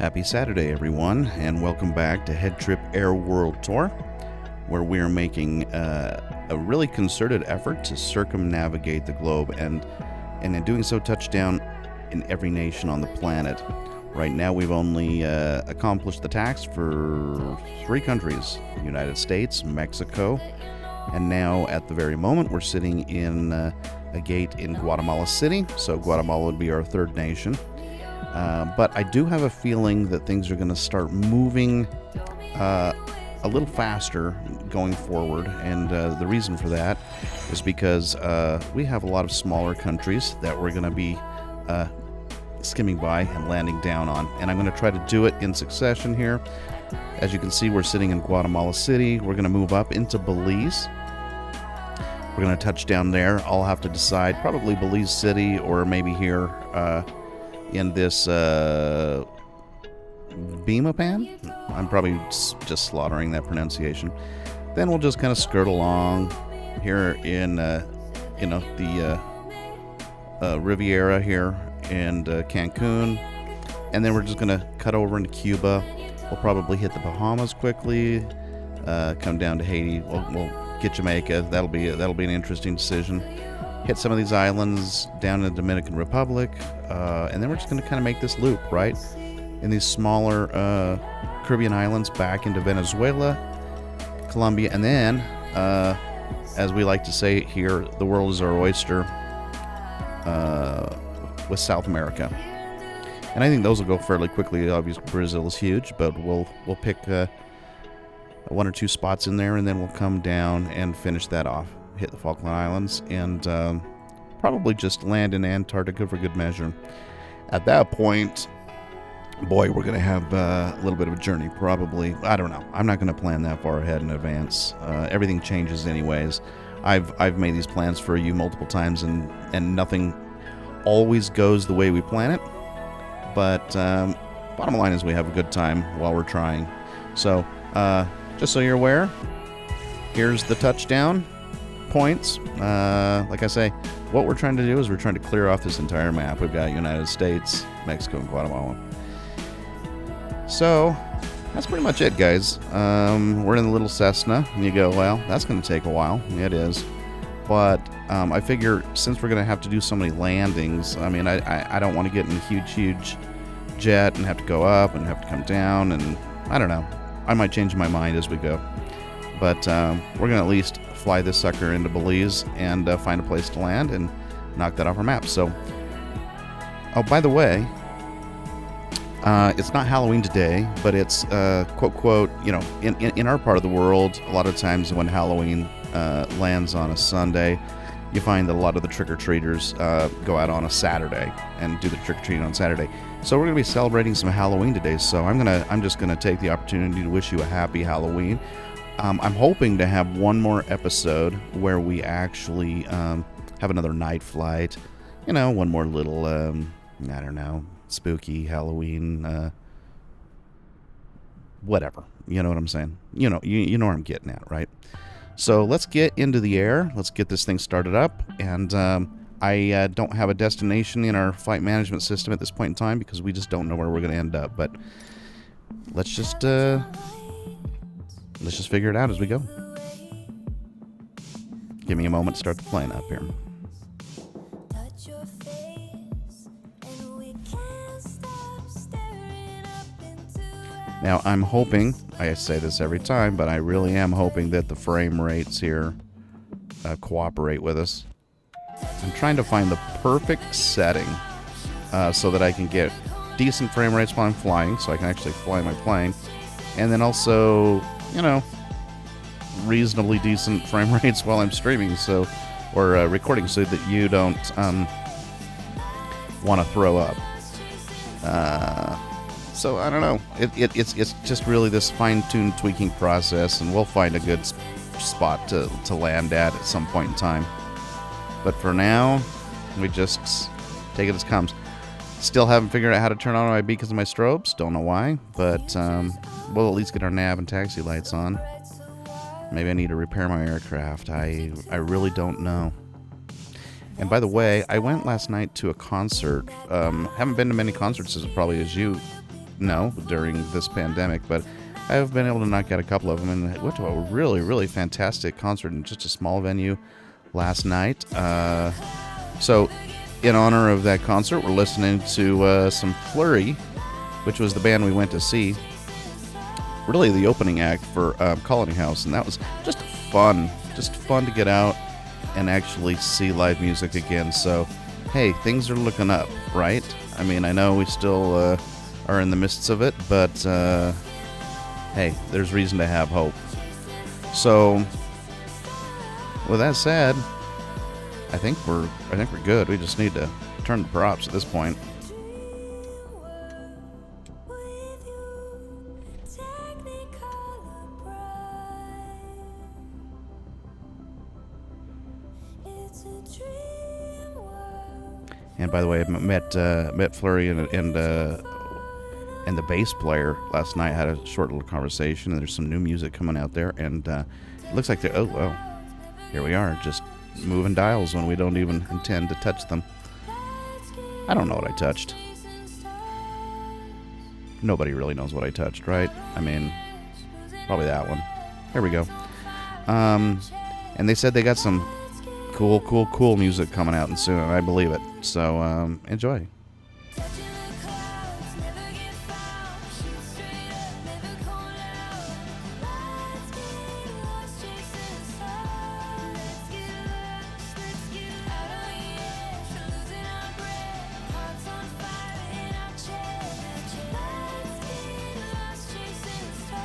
Happy Saturday, everyone, and welcome back to HeadTrip Air World Tour, where we are making a really concerted effort to circumnavigate the globe and in doing so touch down in every nation on the planet. Right now, we've only accomplished the task for 3 countries: the United States, Mexico, and now at the very moment we're sitting in a gate in Guatemala City, so Guatemala would be our 3rd nation. But I do have a feeling that things are going to start moving a little faster going forward, and the reason for that is because we have a lot of smaller countries that we're going to be skimming by and landing down on, and I'm going to try to do it in succession here. As you can see, we're sitting in Guatemala City. We're going to move up into Belize. We're going to touch down there. I'll have to decide, probably Belize City or maybe here in this Bimapan. I'm probably just slaughtering that pronunciation. Then we'll just kind of skirt along here in the Riviera here and Cancun, and then we're just gonna cut over into Cuba. We'll probably hit the Bahamas quickly, come down to Haiti. We'll get Jamaica. That'll be an interesting decision. Hit some of these islands down in the Dominican Republic, and then we're just going to kind of make this loop, right? In these smaller Caribbean islands back into Venezuela, Colombia, and then, as we like to say here, the world is our oyster with South America. And I think those will go fairly quickly. Obviously, Brazil is huge, but we'll pick 1 or 2 spots in there, and then we'll come down and finish that off. Hit the Falkland Islands, and probably just land in Antarctica for good measure. At that point, boy, we're going to have a little bit of a journey, probably. I don't know. I'm not going to plan that far ahead in advance. Everything changes anyways. I've made these plans for you multiple times, and nothing always goes the way we plan it. But bottom line is we have a good time while we're trying. So, just so you're aware, here's the touchdown points. Like I say, what we're trying to do is we're trying to clear off this entire map. We've got United States, Mexico, and Guatemala. So that's pretty much it, guys. We're in the little Cessna, and you go, well, that's going to take a while. It is. But I figure since we're going to have to do so many landings, I mean, I don't want to get in a huge jet and have to go up and have to come down, and I don't know. I might change my mind as we go. But we're going to at least fly this sucker into Belize and find a place to land and knock that off our map. So, oh, by the way, it's not Halloween today, but it's quote, in our part of the world, a lot of times when Halloween lands on a Sunday, you find that a lot of the trick-or-treaters go out on a Saturday and do the trick-or-treating on Saturday. So we're going to be celebrating some Halloween today. So I'm just going to take the opportunity to wish you a happy Halloween. I'm hoping to have one more episode where we actually have another night flight. One more little, I don't know, spooky Halloween, whatever. You know what I'm saying? You know where I'm getting at, right? So let's get into the air. Let's get this thing started up. And I don't have a destination in our flight management system at this point in time because we just don't know where we're going to end up. But let's just figure it out as we go. Give me a moment to start the plane up here. Now, I'm hoping, I say this every time, but I really am hoping that the frame rates here cooperate with us. I'm trying to find the perfect setting so that I can get decent frame rates while I'm flying, so I can actually fly my plane. And then also, reasonably decent frame rates while I'm streaming, or recording, so that you don't want to throw up. So I don't know. It's just really this fine-tuned tweaking process, and we'll find a good spot to land at some point in time. But for now, we just take it as comes. Still haven't figured out how to turn on my beacons and my strobes. Don't know why, but we'll at least get our nav and taxi lights on. Maybe I need to repair my aircraft. I really don't know. And by the way, I went last night to a concert. Haven't been to many concerts as probably as you No, during this pandemic, but I've been able to knock out a couple of them, and went to a really, really fantastic concert in just a small venue last night. So, in honor of that concert, we're listening to some Flurry, which was the band we went to see. Really the opening act for Colony House, and that was just fun to get out and actually see live music again. So hey, things are looking up, right? I mean, I know we still are in the midst of it, but hey, there's reason to have hope. So with that said, I think we're good. We just need to turn the props at this point. And by the way, I met Flurry and the bass player last night. Had a short little conversation, and there's some new music coming out there, and it looks like they're, oh well, here we are, just moving dials when we don't even intend to touch them. I don't know what I touched. Nobody really knows what I touched, right? I mean, probably that one. Here we go. And they said they got some cool music coming out soon, and I believe it. So enjoy.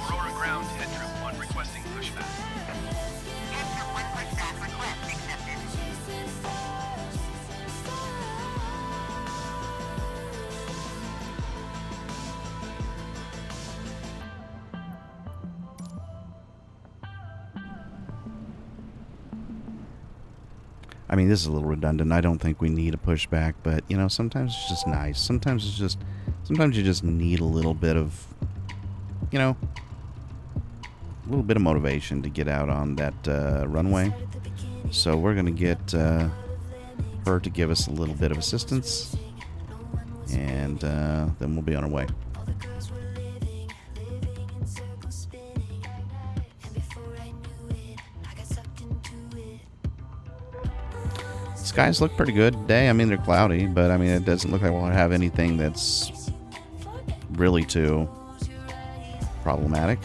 Aurora ground, HeadTrip 1 requesting pushback. HeadTrip 1 pushback request accepted. I mean, this is a little redundant. I don't think we need a pushback, but you know, sometimes it's just nice. Sometimes you just need a little bit of, you know, a little bit of motivation to get out on that runway. So we're gonna get her to give us a little bit of assistance, and then we'll be on our way. Skies look pretty good today. I mean, they're cloudy, but I mean, it doesn't look like we'll have anything that's really too problematic.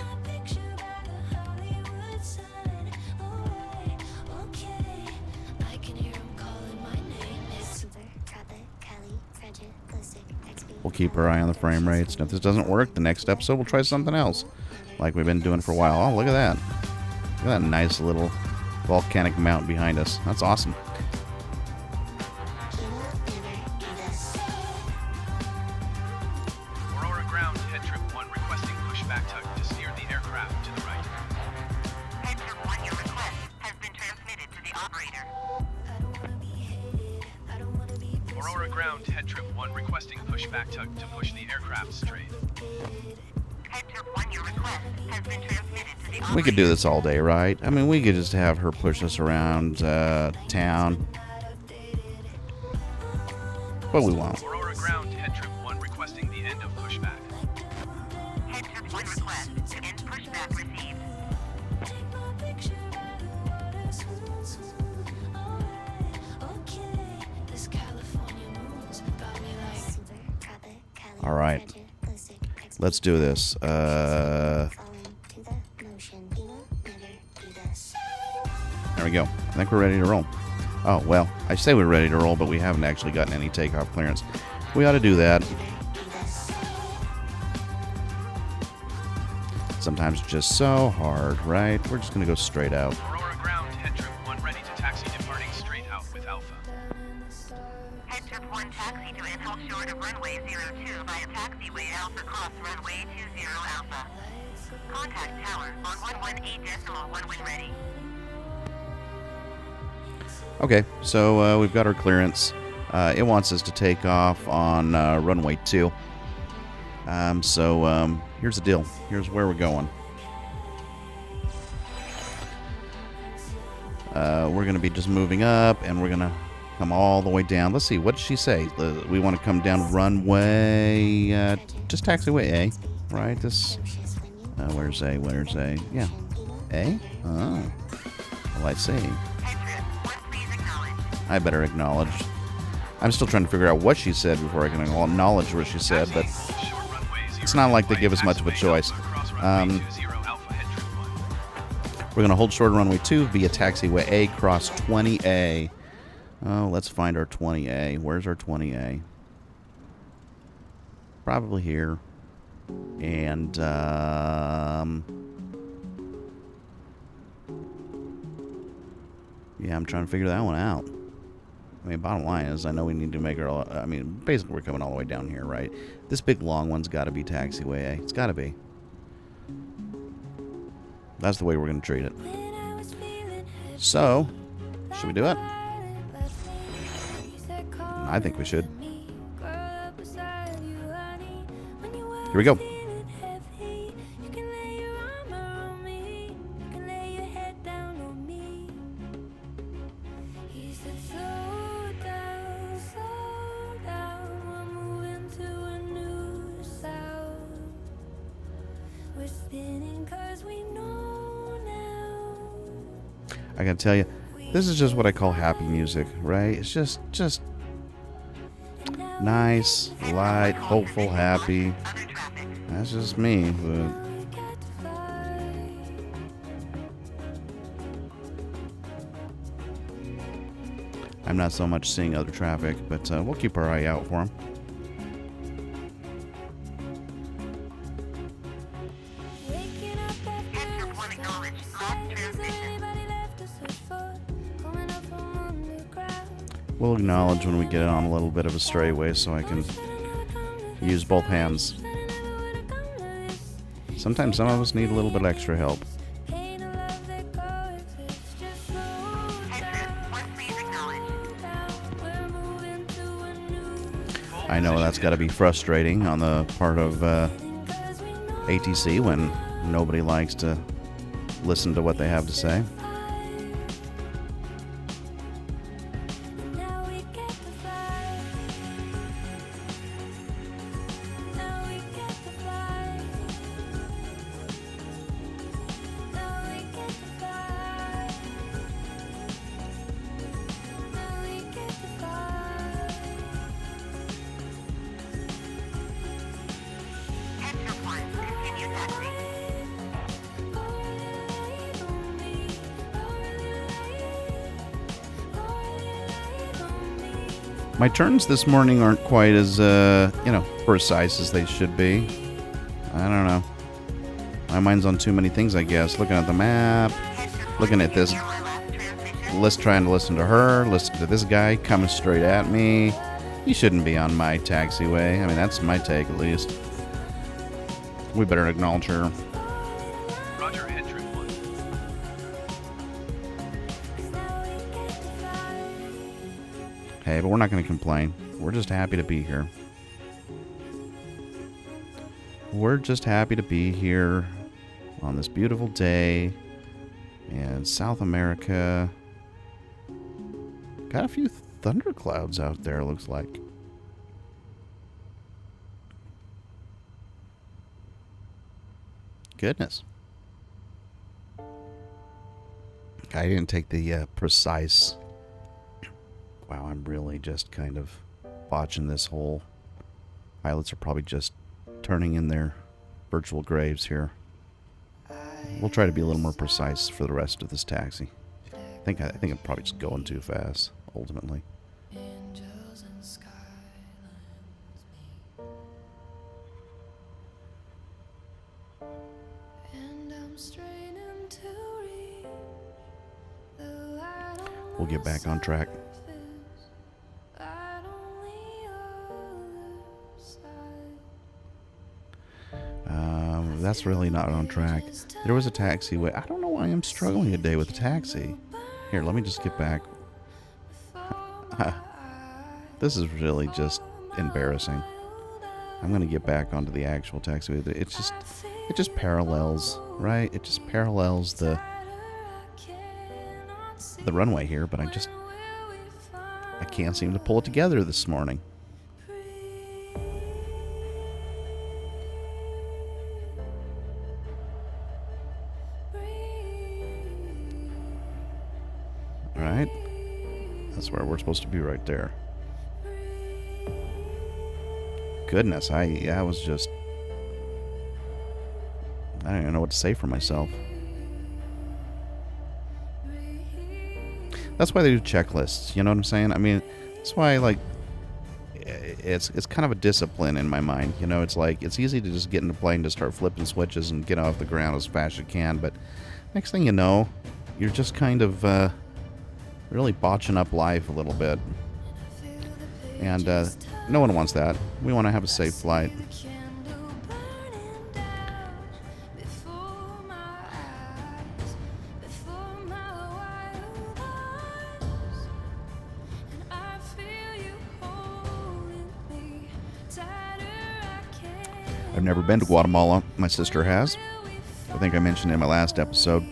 We'll keep our eye on the frame rates, and if this doesn't work, the next episode we'll try something else, like we've been doing for a while. Oh, look at that. Look at that nice little volcanic mountain behind us. That's awesome. Aurora ground, HeadTrip 1 requesting pushback to steer the aircraft to the right. HeadTrip 1, your request has been transmitted to the operator. Aurora ground, HeadTrip 1 requesting pushback to push the aircraft straight. HeadTrip 1, your request has been transmitted to the operator. We could do this all day, right? I mean, we could just have her push us around town. But we won't. Aurora ground, HeadTrip 1 requesting the end of pushback. HeadTrip 1 request to end pushback received. All right. Let's do this. There we go. I think we're ready to roll. Oh, well, I say we're ready to roll, but we haven't actually gotten any takeoff clearance. We ought to do that. Sometimes it's just so hard, right? We're just going to go straight out. Aurora ground, HeadTrip 1 ready to taxi departing straight out with Alpha. HeadTrip 1 taxi to Atoll short of runway 02 via taxiway Alpha cross runway 20 Alpha. Contact tower on 118.1 when ready. Okay, so we've got our clearance. It wants us to take off on runway 2. So here's the deal. Here's where we're going. We're going to be just moving up, and we're going to Come all the way down. Let's see. What did she say? We want to come down runway. Just taxiway A, right? This. Where's A? Where's A? Yeah. A? Oh. Well, I see. I better acknowledge. I'm still trying to figure out what she said before I can acknowledge what she said, but it's not like they give us much of a choice. We're going to hold short of runway 2 via taxiway A, cross 20A. Oh, let's find our 20A. Where's our 20A? Probably here. And, yeah, I'm trying to figure that one out. I mean, bottom line is, I know we need to make our... I mean, basically, we're coming all the way down here, right? This big, long one's got to be taxiway A. It's got to be. That's the way we're going to treat it. So, should we do it? I think we should. Here we go. I gotta tell you, this is just what I call happy music, right? It's just nice, light, hopeful, happy. That's just me, but I'm not so much seeing other traffic, but we'll keep our eye out for them. We'll acknowledge when we get on a little bit of a straightaway so I can use both hands. Sometimes some of us need a little bit extra help. I know that's got to be frustrating on the part of ATC when nobody likes to listen to what they have to say. My turns this morning aren't quite as, precise as they should be. I don't know. My mind's on too many things, I guess. Looking at the map, looking at this list, trying to listen to her, listen to this guy coming straight at me. He shouldn't be on my taxiway. I mean, that's my take, at least. We better acknowledge her. Roger, HeadTrip 1. Hey, but we're not going to complain. We're just happy to be here. We're just happy to be here on this beautiful day in South America. Got a few thunderclouds out there, looks like. Goodness. I didn't take the precise... Wow, I'm really just kind of botching this whole... Pilots are probably just turning in their virtual graves here. We'll try to be a little more precise for the rest of this taxi. I think I'm probably just going too fast, ultimately. We'll get back on track. That's really not on track. There was a taxiway. I don't know why I'm struggling today with the taxi. Here, let me just get back. This is really just embarrassing. I'm going to get back onto the actual taxiway. It just parallels, right? It just parallels the runway here, but I I can't seem to pull it together this morning. All right. That's where we're supposed to be, right there. Goodness, I was just... I don't even know what to say for myself. That's why they do checklists, you know what I'm saying? I mean, that's why, like, it's kind of a discipline in my mind. You know, it's like, it's easy to just get in the plane to start flipping switches and get off the ground as fast as you can, but next thing you know, you're just kind of really botching up life a little bit. And no one wants that. We want to have a safe flight. I've never been to Guatemala. My sister has. I think I mentioned in my last episode,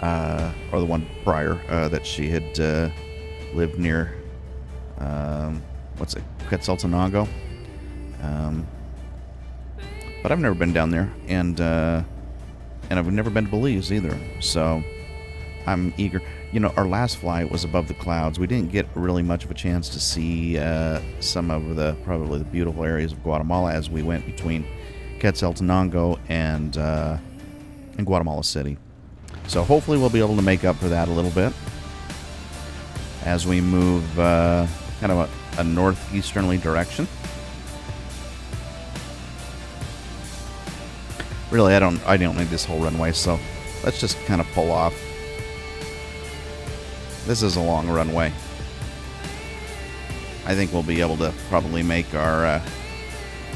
or the one prior, that she had lived near, Quetzaltenango. But I've never been down there, and I've never been to Belize either. So I'm eager. You know, our last flight was above the clouds. We didn't get really much of a chance to see some of the probably the beautiful areas of Guatemala as we went between Quetzaltenango and Guatemala City. So hopefully we'll be able to make up for that a little bit as we move kind of a northeasterly direction. Really, I don't need this whole runway, so let's just kind of pull off. This is a long runway. I think we'll be able to probably make our,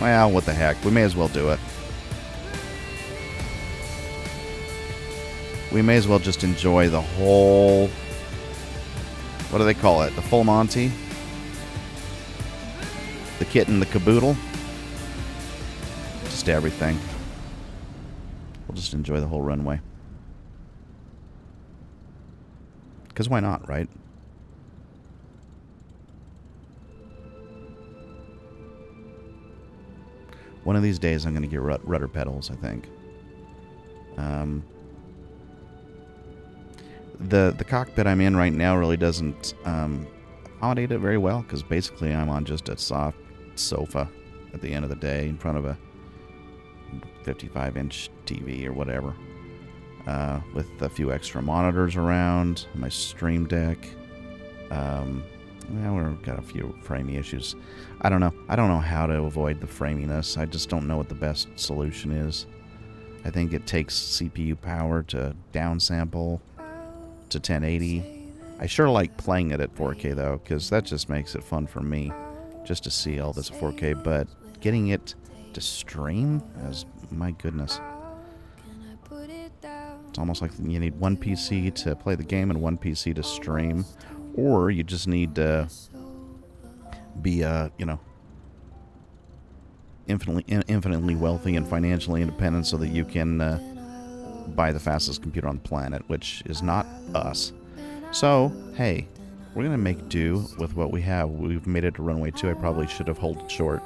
well, what the heck. We may as well do it. We may as well just enjoy the whole, what do they call it? The full Monty? The kit and the caboodle? Just everything. We'll just enjoy the whole runway. Because why not, right? One of these days I'm going to get rudder pedals, I think. The cockpit I'm in right now really doesn't accommodate it very well, because basically I'm on just a soft sofa at the end of the day in front of a 55-inch TV or whatever. With a few extra monitors around, my Stream Deck. Well, we've got a few framey issues. I don't know how to avoid the framiness. I just don't know what the best solution is. I think it takes CPU power to downsample to 1080. I sure like playing it at 4K though, because that just makes it fun for me, just to see all this 4K. But getting it to stream, my goodness. It's almost like you need one PC to play the game and one PC to stream, or you just need to be, infinitely wealthy and financially independent so that you can buy the fastest computer on the planet, which is not us. So, hey, we're gonna make do with what we have. We've made it to runway 2. I probably should have held short.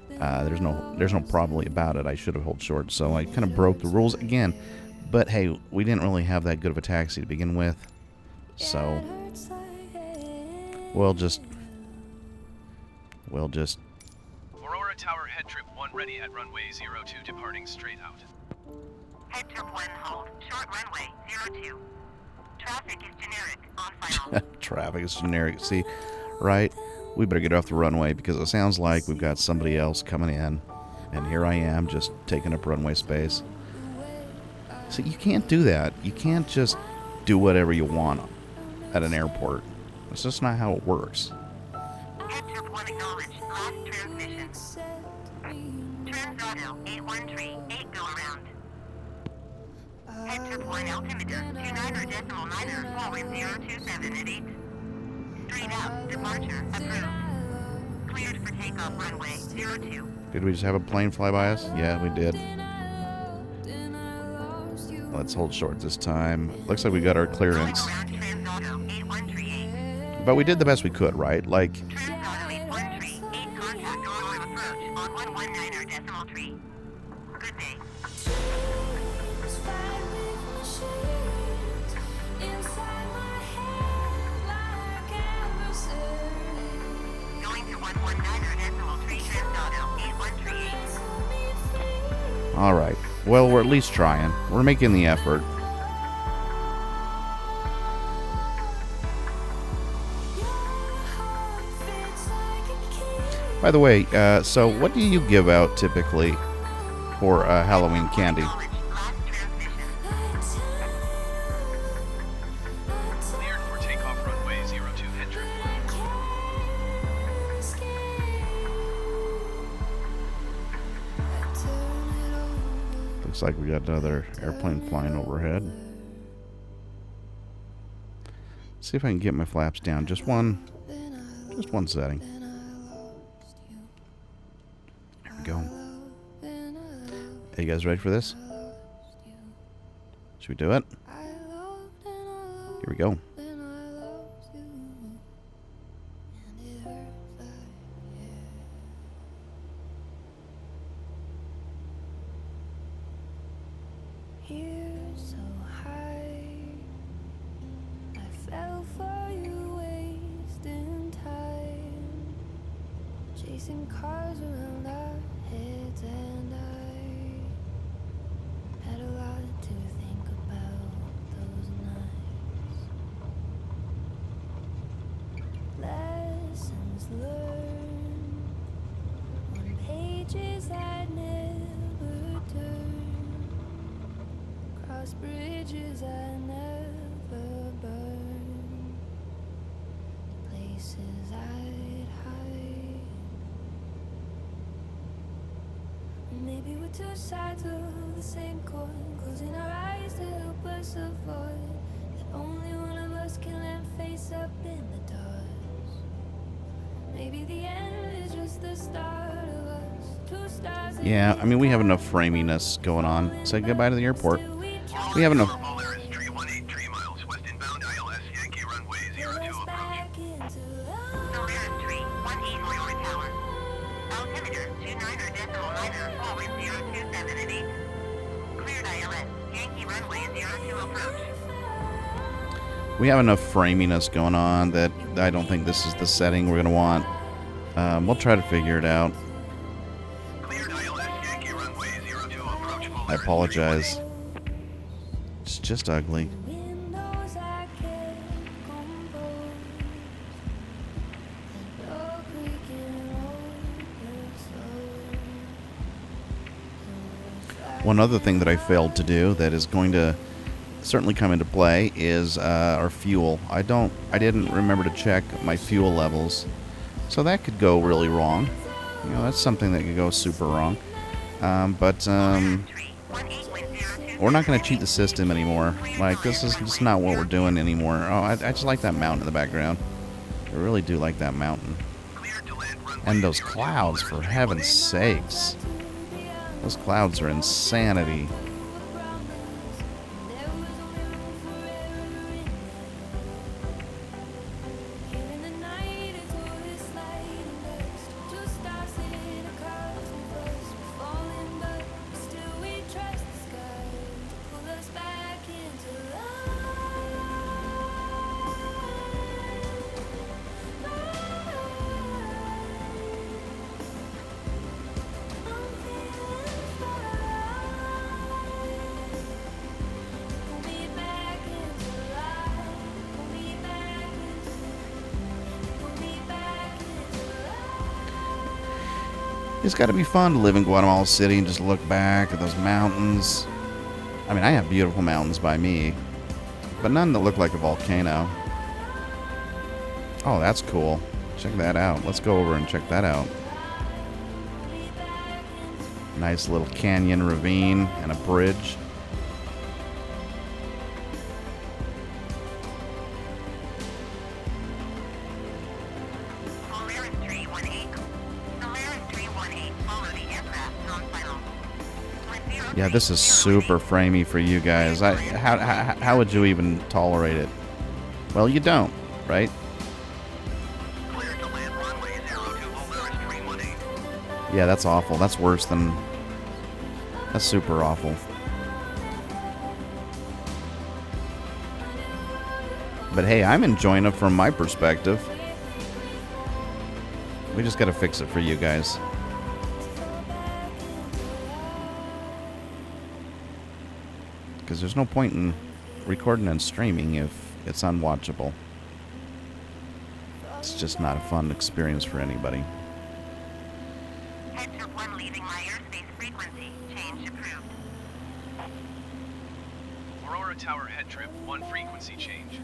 There's no probably about it. I should have held short, so I kind of broke the rules again. But hey, we didn't really have that good of a taxi to begin with, so we'll just Aurora Tower HeadTrip 1 ready at runway 02 departing straight out. HeadTrip 1 hold, short runway 02. Traffic is generic, off final. Traffic is generic. See, right? We better get off the runway because it sounds like we've got somebody else coming in, and here I am just taking up runway space. So you can't do that. You can't just do whatever you want at an airport. It's just not how it works. HeadTrip 1 acknowledged, last transmission. Transauto 813, 8 go around. HeadTrip 1 altimeter 29.9 full wind 027 at 8. Straight out, departure approved. Cleared for takeoff runway 02. Did we just have a plane fly by us? Yeah, we did. Let's hold short this time. Looks like we got our clearance. But we did the best we could, right? Like, Turn auto 81 tree, 8 contact auto approach on 119er decimal tree. Good day. Going to 119er decimal tree, turn auto 8138. all right. Well, we're at least trying. We're making the effort. By the way, so what do you give out typically for Halloween candy? Knowledge, last transmission. Cleared for takeoff runway 02 HeadTrip 1. Looks like we got another airplane flying overhead. See if I can get my flaps down. Just one setting. There we go. Are you guys ready for this? Should we do it? Here we go. Here so high, I fell for you, wasting time, chasing cars around our heads, and I had a lot to think about those nights. Lessons learned on pages I'd never turned, cross bridges I never burned, places I'd hide. Maybe we're two sides of the same coin, closing our eyes to help us avoid that only one of us can land face up in the dark. Maybe the end is just the start of us, two stars. Yeah, I mean, we have enough framiness going on. Say goodbye to the airport. We have enough. Polaris 318 3 miles west inbound ILS Yankee runway 02 approach. Polaris tree, 18 Aurora Tower. Altimeter, 29er decimal 9er, forward 027 and 8. Cleared ILS, Yankee runway 02 approach. We have enough framiness going on that I don't think this is the setting we're going to want. We'll try to figure it out. Cleared ILS Yankee runway 02 approach. I apologize. It's just ugly. Windows I kept composed, the door creaking over. One other thing that I failed to do that is going to certainly come into play is our fuel. I didn't remember to check my fuel levels, so that could go really wrong. You know, that's something that could go super wrong. But we're not going to cheat the system anymore. Like, this is just not what we're doing anymore. Oh, I just like that mountain in the background. I really do like that mountain. Cleared to land runway And those 02 clouds, for heaven's sakes. Those clouds are insanity. It's got to be fun to live in Guatemala City and just look back at those mountains. I mean, I have beautiful mountains by me, but none that look like a volcano. Oh, that's cool. Check that out. Let's go over and check that out. Nice little canyon ravine and a bridge. Polaris 318. Polaris 318, follow the aircraft non-final. Yeah, this is super framey for you guys. How would you even tolerate it? Well, you don't, right? Yeah, that's awful. That's worse than... That's super awful. But hey, I'm enjoying it from my perspective. We just gotta fix it for you guys. Because there's no point in recording and streaming if it's unwatchable. It's just not a fun experience for anybody. HeadTrip 1 leaving my airspace frequency. Change approved. Aurora Tower HeadTrip 1 frequency change.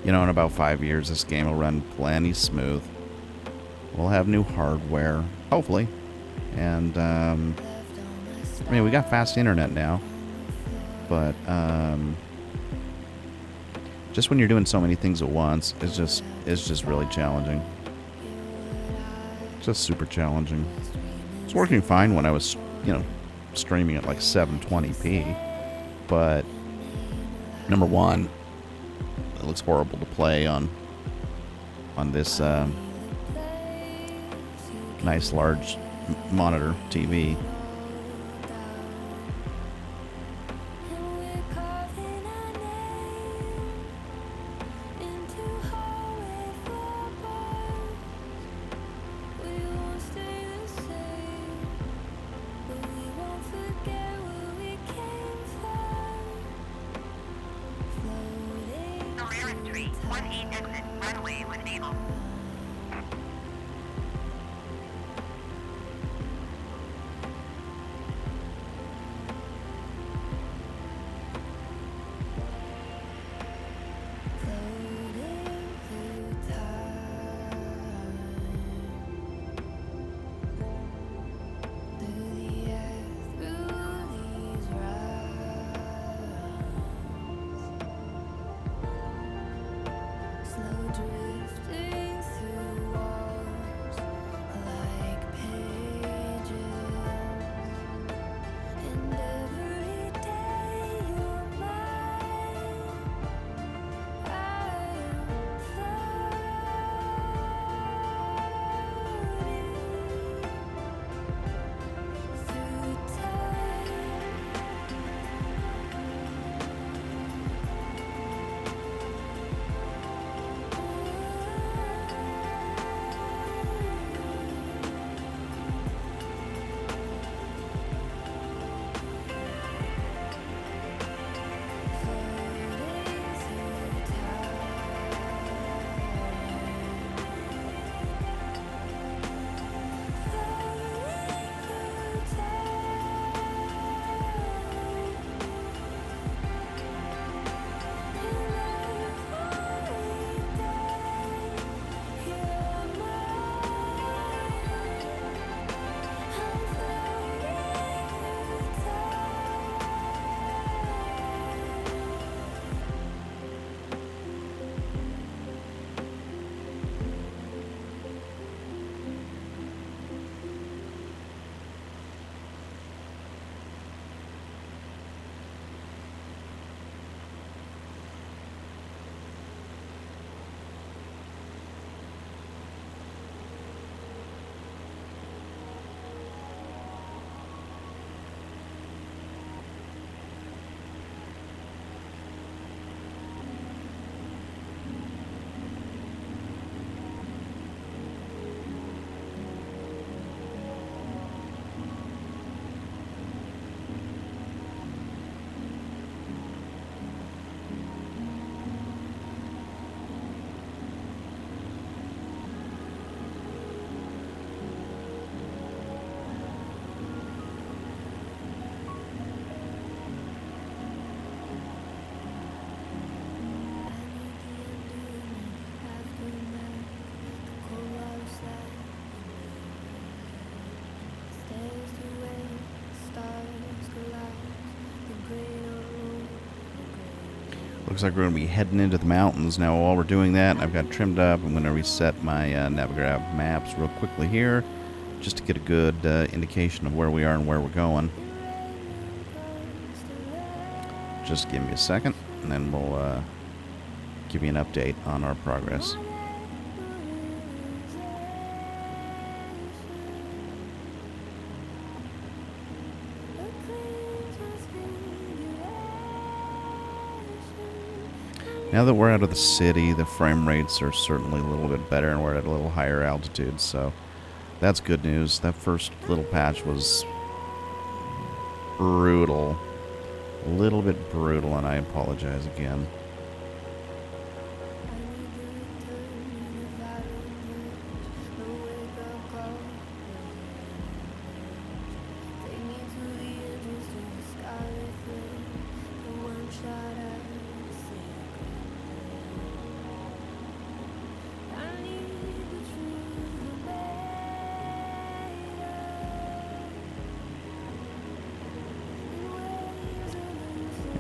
You know, in about 5 years, this game will run plenty smooth. We'll have new hardware, hopefully. And, I mean, we got fast internet now. But, just when you're doing so many things at once, it's just really challenging. Just super challenging. It's working fine when I was, streaming at like 720p. But, number one, it looks horrible to play on this nice large monitor TV. Solaris Tree, 1-8 exit, runway with naval. Slow drifting Looks like we're going to be heading into the mountains. Now, while we're doing that, I've got trimmed up. I'm going to reset my Navigraph maps real quickly here, just to get a good indication of where we are and where we're going. Just give me a second, and then we'll give you an update on our progress. Now that we're out of the city, the frame rates are certainly a little bit better, and we're at a little higher altitude, so that's good news. That first little patch was brutal. A little bit brutal, and I apologize again.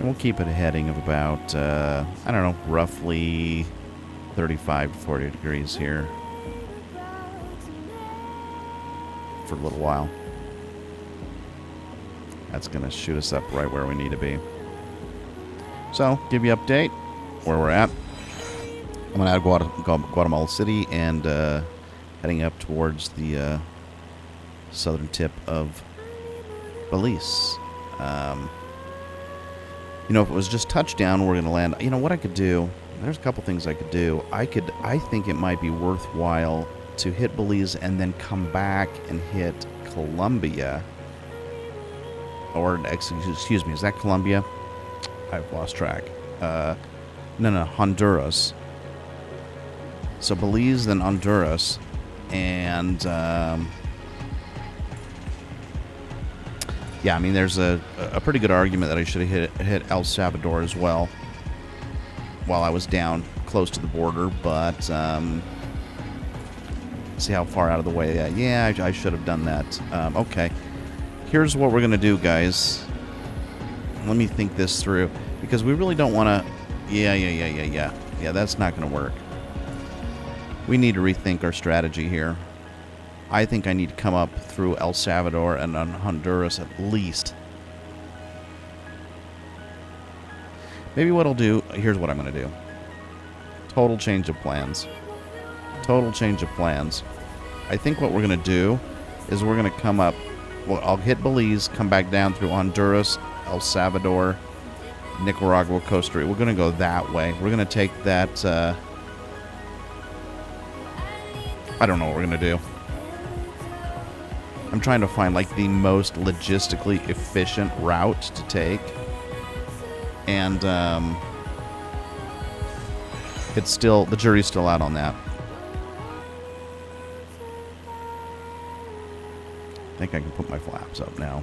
We'll keep it a heading of about, I don't know, roughly 35 to 40 degrees here for a little while. That's going to shoot us up right where we need to be. So, give you an update where we're at. I'm out of Guatemala City and heading up towards the southern tip of Belize. You know, if it was just touchdown, we're going to land. You know what I could do? There's a couple things I could do. I think it might be worthwhile to hit Belize and then come back and hit Colombia. Or, excuse me, is that Colombia? I've lost track. No, Honduras. So Belize, then Honduras, and yeah, I mean, there's a pretty good argument that I should have hit El Salvador as well while I was down close to the border, but see how far out of the way. Yeah, I should have done that. Okay, here's what we're going to do, guys. Let me think this through, because we really don't want to... Yeah, that's not going to work. We need to rethink our strategy here. I think I need to come up through El Salvador and Honduras at least. Maybe what I'll do... Here's what I'm going to do. Total change of plans. Total change of plans. I think what we're going to do is we're going to come up... Well, I'll hit Belize, come back down through Honduras, El Salvador, Nicaragua, Costa Rica. We're going to go that way. We're going to take that... I don't know what we're going to do. I'm trying to find, like, the most logistically efficient route to take. And, it's still... The jury's still out on that. I think I can put my flaps up now.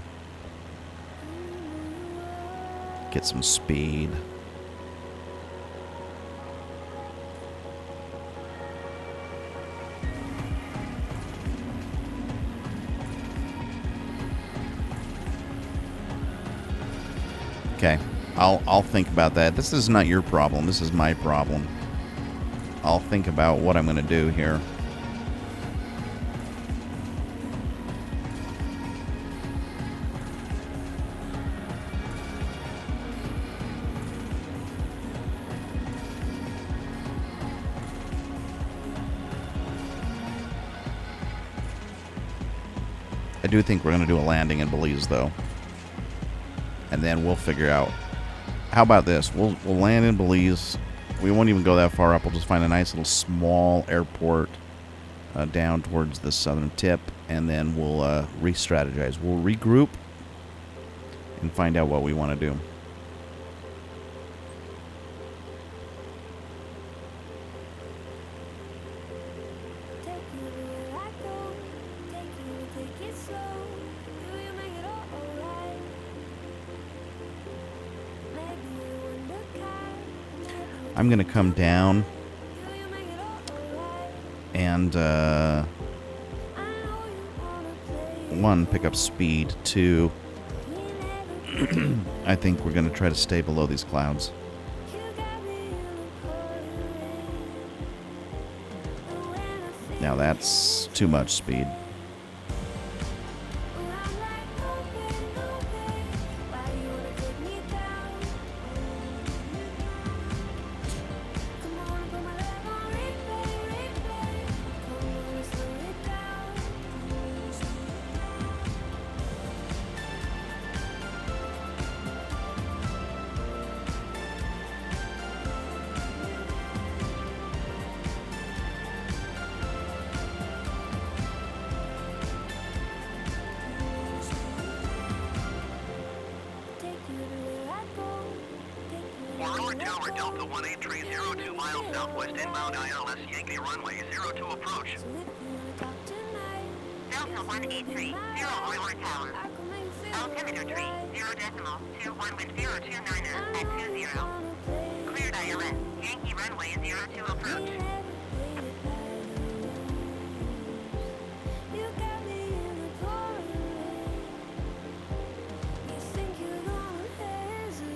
Get some speed. Okay, I'll think about that. This is not your problem. This is my problem. I'll think about what I'm going to do here. I do think we're going to do a landing in Belize, though. And then we'll figure out. How about this? We'll land in Belize. We won't even go that far up. We'll just find a nice little small airport down towards the southern tip, and then we'll re-strategize. We'll regroup and find out what we want to do. I'm going to come down and, one, pick up speed. Two, I think we're going to try to stay below these clouds. Now that's too much speed. Aurora Tower, Delta 18302 miles southwest inbound ILS Yankee runway 02 approach. Delta 183, 0 Aurora Tower. Altimeter tree, 0.21 wind 029er at 20. Cleared ILS, Yankee runway 02 approach.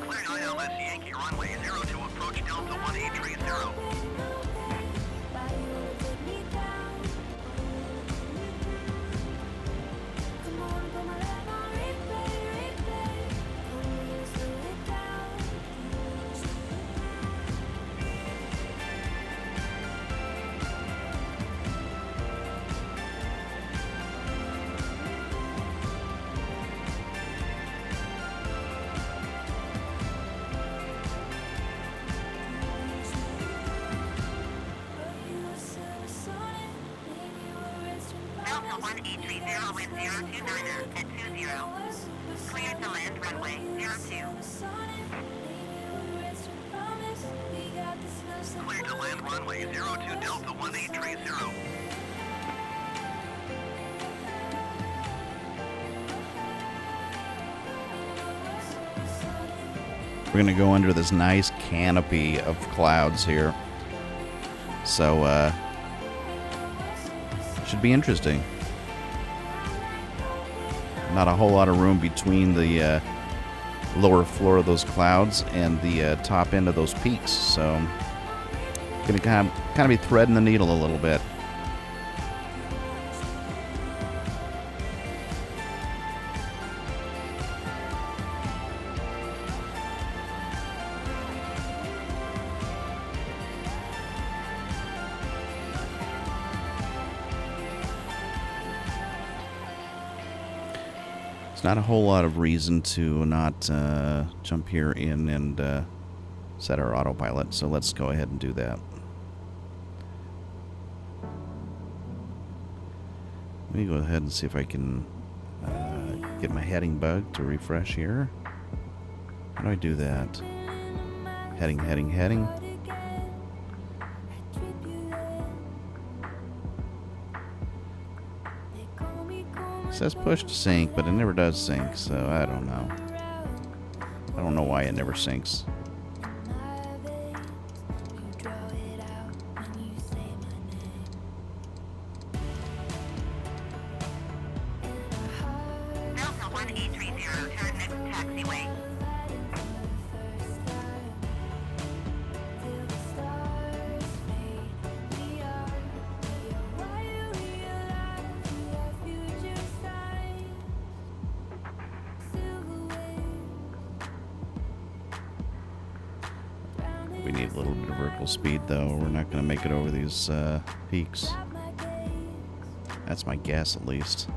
Cleared ILS Yankee runway 02 approach Delta 1830. Delta 1830 wind 029er at 20. Cleared to land runway 02. Cleared to land runway 02 Delta 1830. We're going to go under this nice canopy of clouds here. So, should be interesting. Not a whole lot of room between the lower floor of those clouds and the top end of those peaks. So, going to kind of be threading the needle a little bit. There's not a whole lot of reason to not jump here in and set our autopilot, so let's go ahead and do that. Let me go ahead and see if I can get my heading bug to refresh here. How do I do that? Heading, heading, heading. It says push to sync, but it never does sync, so I don't know. I don't know why it never syncs. Delta 1830, turn next taxiway. We need a little bit of vertical speed, though. We're not going to make it over these peaks. That's my guess, at least.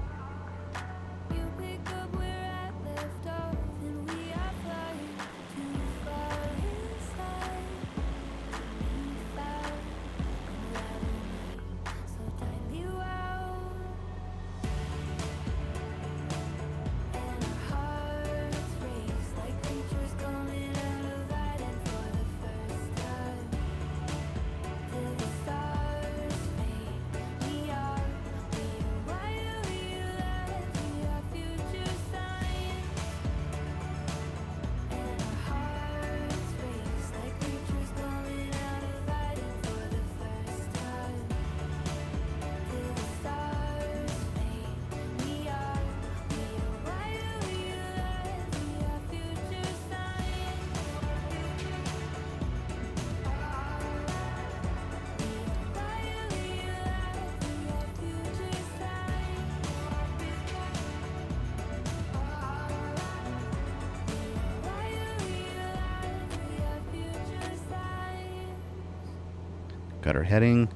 Got our heading,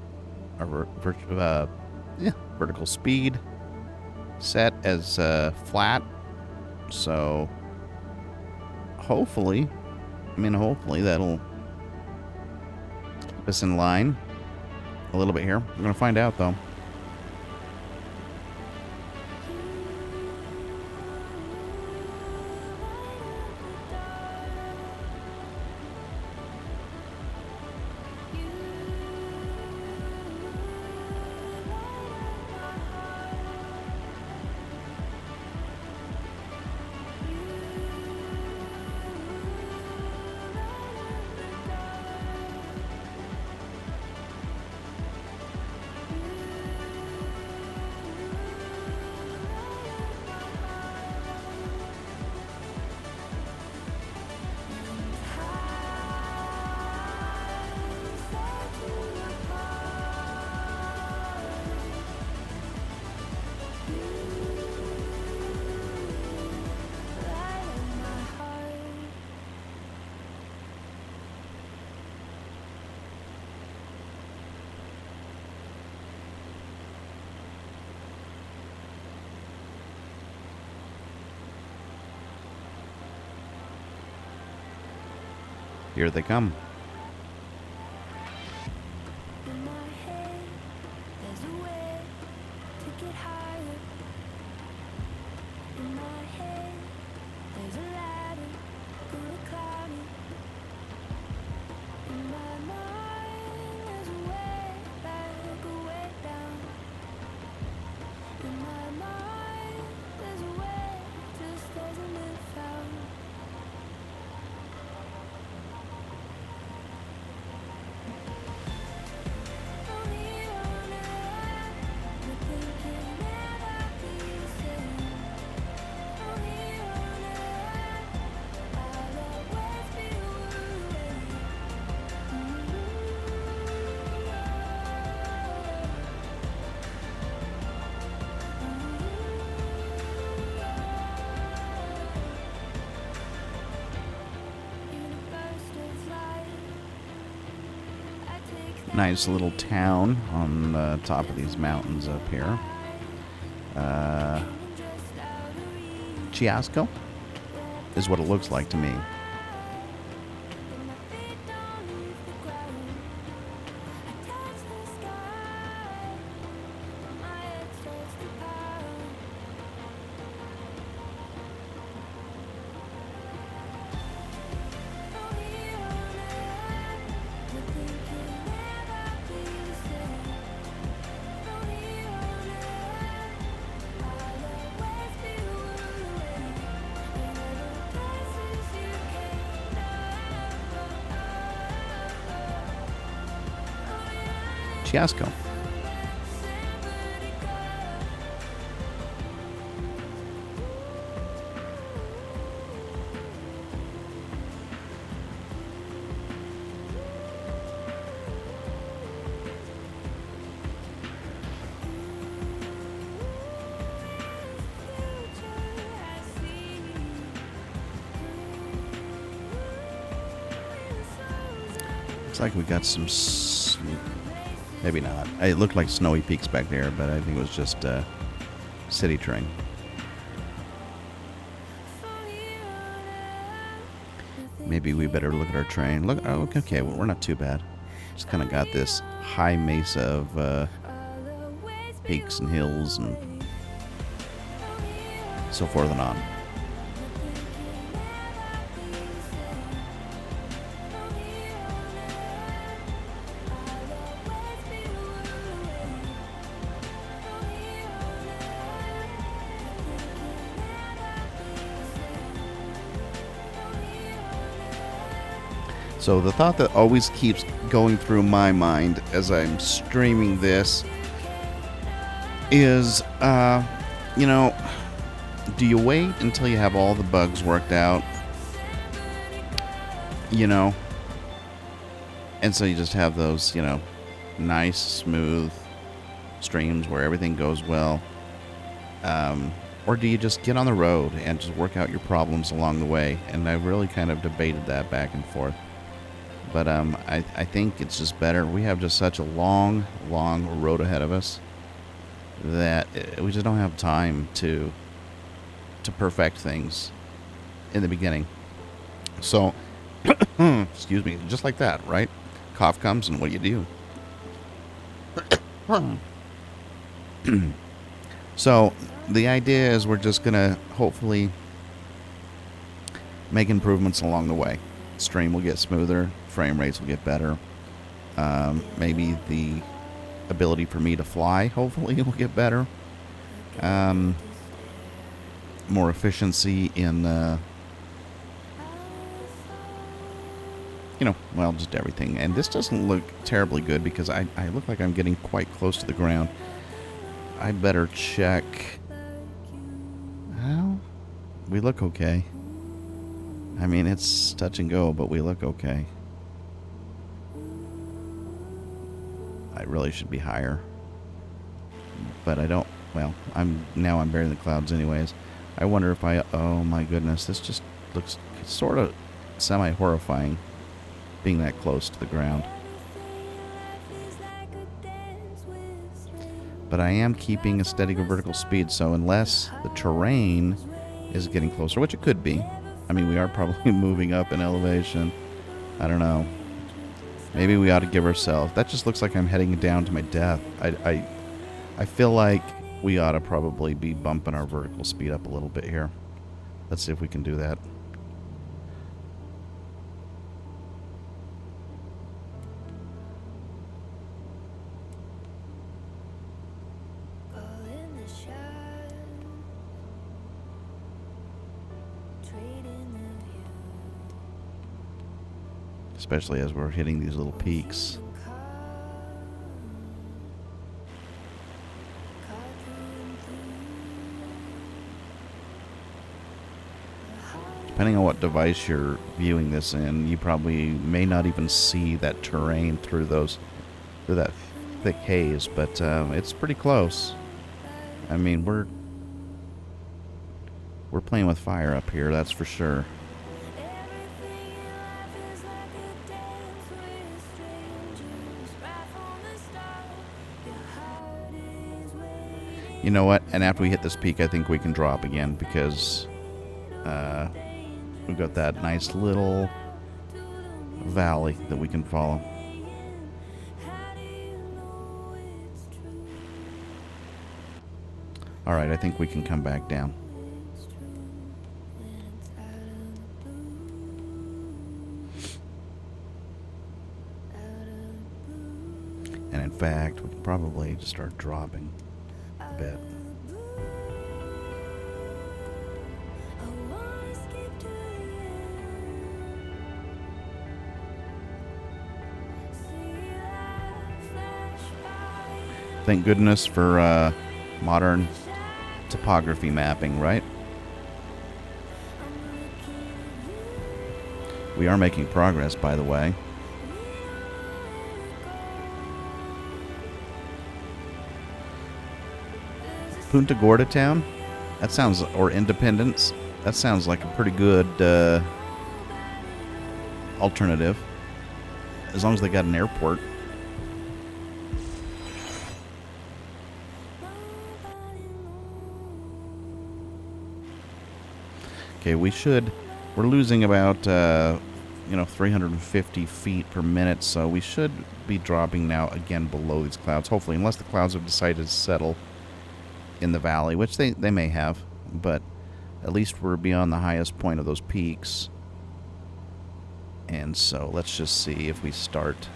our vertical speed set as flat. So hopefully that'll keep us in line a little bit here. We're going to find out, though. Here they come. In my head, there's a way to get higher. In my head, there's a ladder, gonna climb it. In my mind, there's a way back, a way down. In my mind, there's a way, just doesn't live out. Nice little town on the top of these mountains up here. Chiasco is what it looks like to me. Chiasco. Looks like we got some maybe not. It looked like snowy peaks back there, but I think it was just city train. Maybe we better look at our train. Look, oh, okay, well, we're not too bad. Just kind of got this high mesa of peaks and hills and so forth and on. So the thought that always keeps going through my mind as I'm streaming this is, you know, do you wait until you have all the bugs worked out? You know? And so you just have those, you know, nice, smooth streams where everything goes well. Or do you just get on the road and just work out your problems along the way? And I really kind of debated that back and forth. But I think it's just better. We have just such a long road ahead of us that we just don't have time to perfect things in the beginning. So, excuse me, just like that, right? Cough comes, and what do you do? So, the idea is we're just going to hopefully make improvements along the way. Stream will get smoother, frame rates will get better. Maybe the ability for me to fly, hopefully, will get better. More efficiency in, just everything. And this doesn't look terribly good because I look like I'm getting quite close to the ground. I better check. Well, we look okay. I mean, it's touch and go, but we look okay. I really should be higher. But I don't. Well, I'm buried in the clouds anyways. I wonder if oh my goodness, this just looks sort of semi-horrifying, being that close to the ground. But I am keeping a steady vertical speed, so unless the terrain is getting closer, which it could be. I mean, we are probably moving up in elevation. I don't know. Maybe we ought to give ourselves... That just looks like I'm heading down to my death. I feel like we ought to probably be bumping our vertical speed up a little bit here. Let's see if we can do that. Especially as we're hitting these little peaks. Depending on what device you're viewing this in, you probably may not even see that terrain through that thick haze, but it's pretty close. I mean, we're playing with fire up here, that's for sure. You know what? And after we hit this peak, I think we can drop again because we've got that nice little valley that we can follow. All right, I think we can come back down. And in fact, we can probably just start dropping a bit. Thank goodness for modern topography mapping, right? We are making progress, by the way. Punta Gorda Town? That sounds... Or Independence? That sounds like a pretty good alternative. As long as they got an airport. Okay, we're losing about, 350 feet per minute, so we should be dropping now again below these clouds, hopefully, unless the clouds have decided to settle in the valley, which they may have, but at least we're beyond the highest point of those peaks. And so let's just see if we start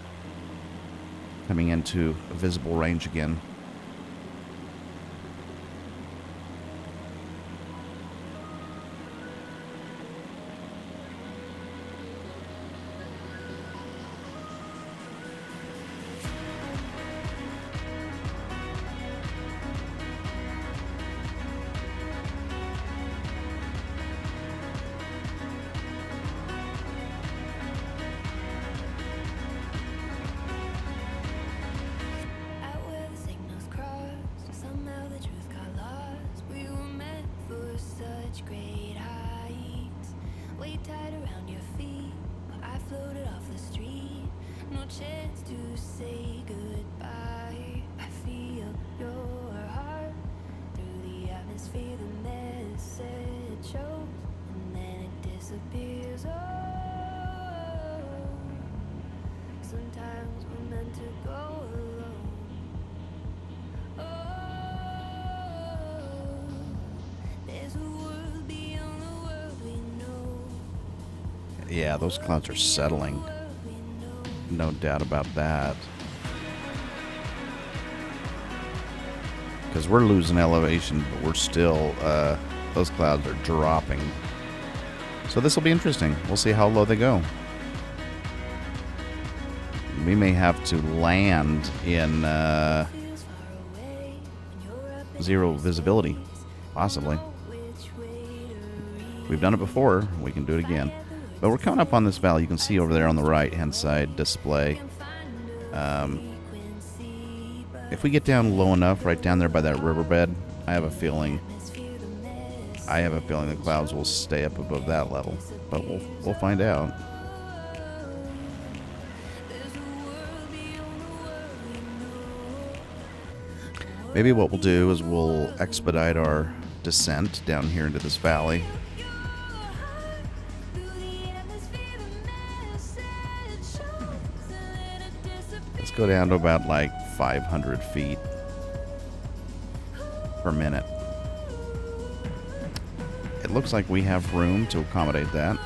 coming into a visible range again. Yeah, those clouds are settling. No doubt about that. Because we're losing elevation, but we're still, those clouds are dropping. So this will be interesting. We'll see how low they go. We may have to land in zero visibility, possibly. We've done it before. We can do it again. But we're coming up on this valley. You can see over there on the right-hand side display. If we get down low enough, right down there by that riverbed, I have a feeling the clouds will stay up above that level. But we'll find out. Maybe what we'll do is we'll expedite our descent down here into this valley. Let's go down to about like 500 feet per minute. It looks like we have room to accommodate that.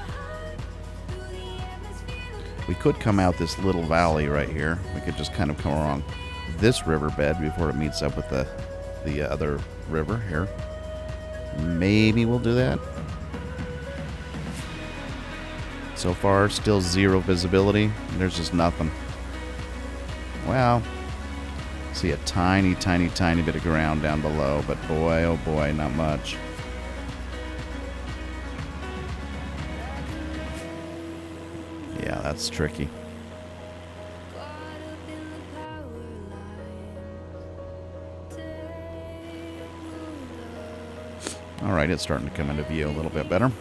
We could come out this little valley right here. We could just kind of come along this riverbed before it meets up with the other river here. Maybe we'll do that. So far, still zero visibility. There's just nothing. Wow. See a tiny, tiny, tiny bit of ground down below, but boy, oh boy, not much. Yeah, that's tricky. All right, it's starting to come into view a little bit better.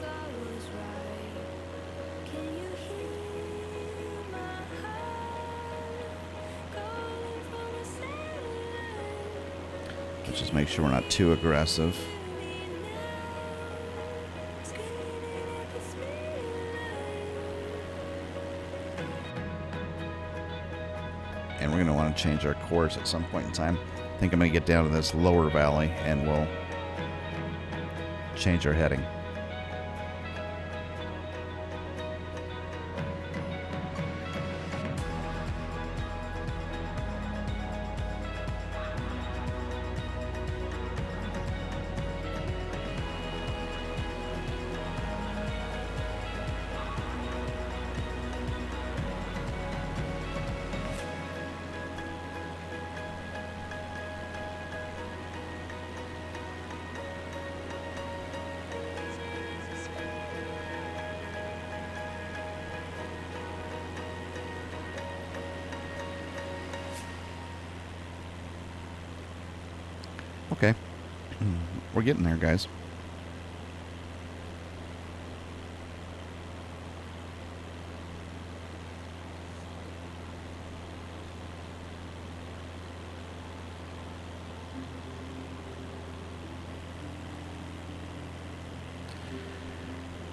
Let's just make sure we're not too aggressive. And we're going to want to change our course at some point in time. I think I'm going to get down to this lower valley and we'll change our heading. Okay. We're getting there, guys.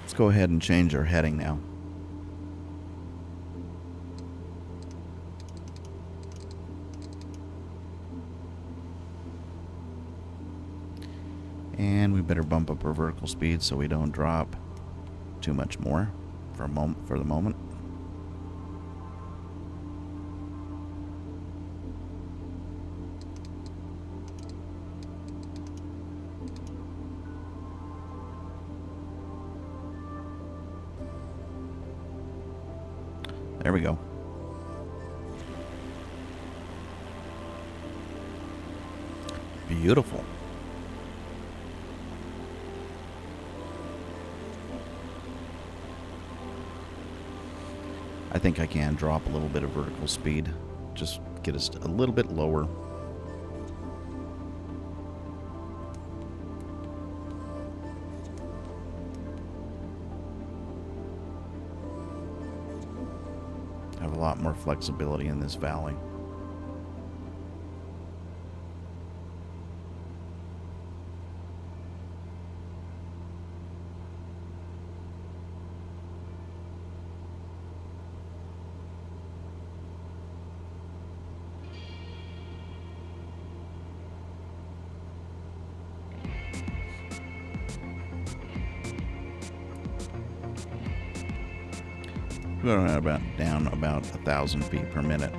Let's go ahead and change our heading now. And we better bump up our vertical speed so we don't drop too much more for the moment. There we go. Beautiful. I think I can drop a little bit of vertical speed. Just get us a little bit lower. Have a lot more flexibility in this valley. We're going about down about 1,000 feet per minute.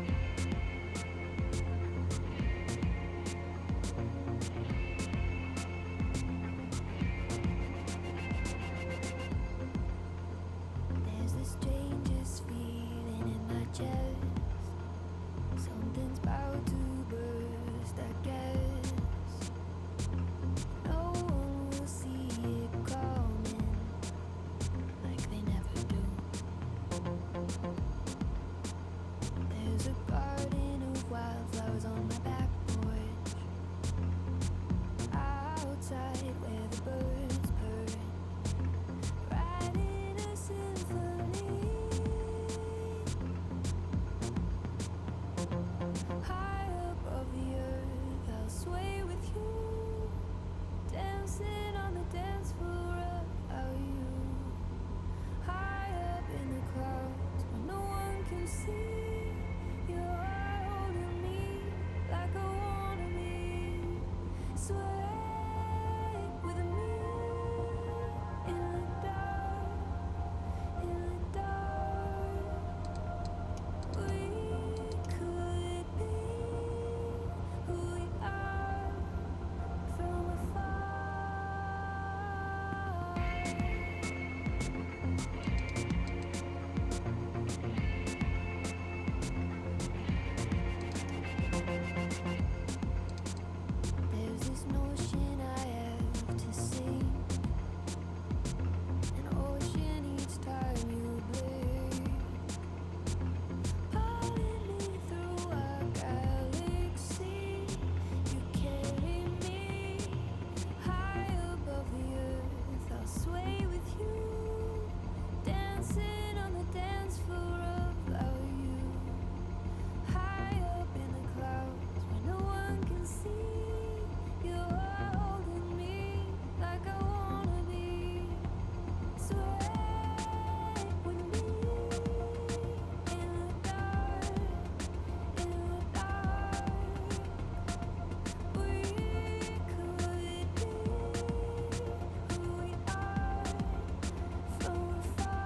There's the strangest feeling in my chest. Something's about to burst, I guess. No one will see it coming like they never do. There's a garden of wildflowers on my back porch. Outside where the birds purr, writing a symphony. High above the earth, I'll sway with you, dancing on the dance floor without you. High up in the clouds where no one can see, you're holding me like I wanna be. Sway with me in the dark, in the dark. We could be who we are from afar. There's this notion I have to sing, an ocean each time you blink, pulling me through our galaxy. You carry me high above the earth, I'll sway with you, dancing on the dance floor without you. High up in the clouds where no one can see, you're holding me like I wanna be. Sway with me in the dark, in the dark. We could be who we are from afar.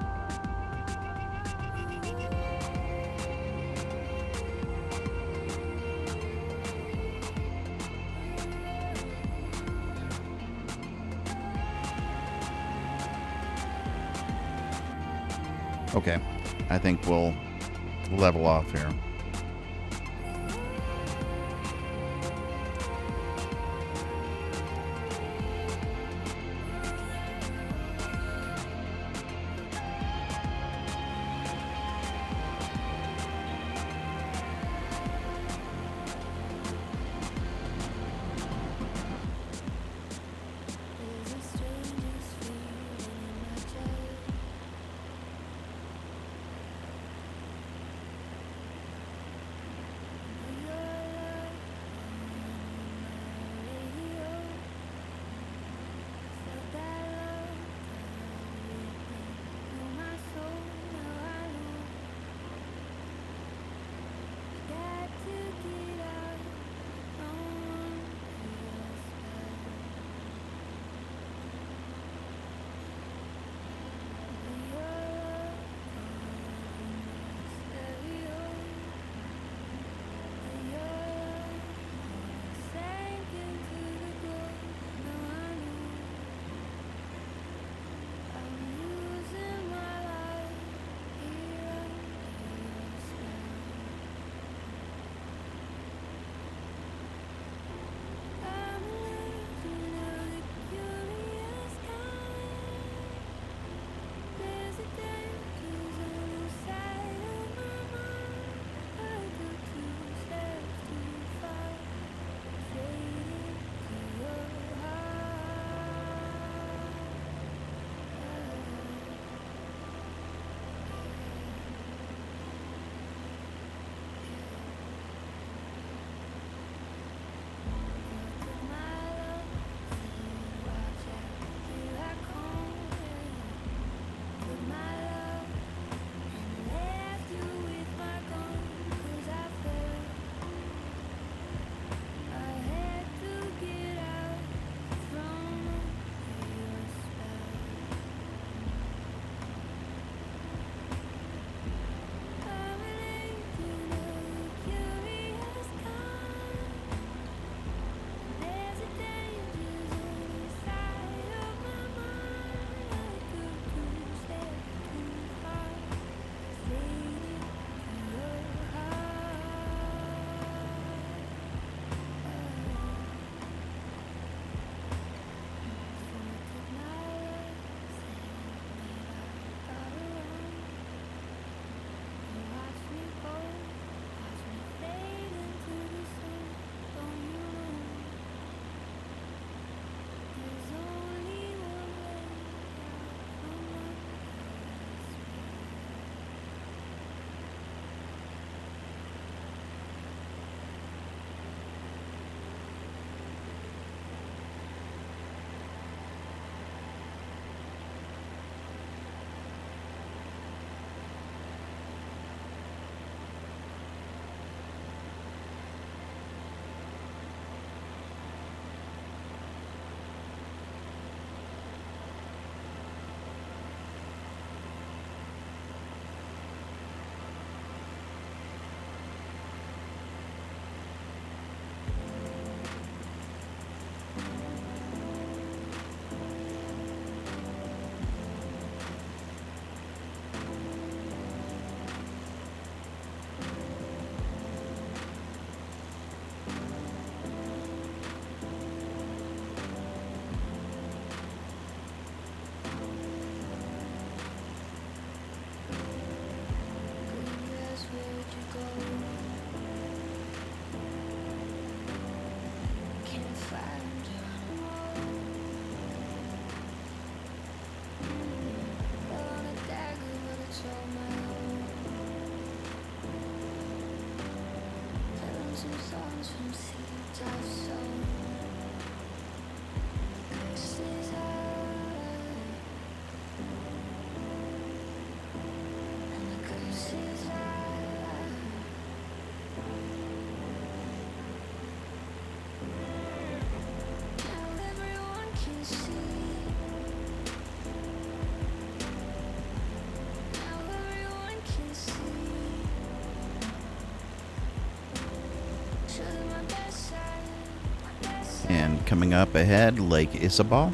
Okay, I think we'll level off here. There's the strangest feeling in my chest. And coming up ahead, Lake Isabel.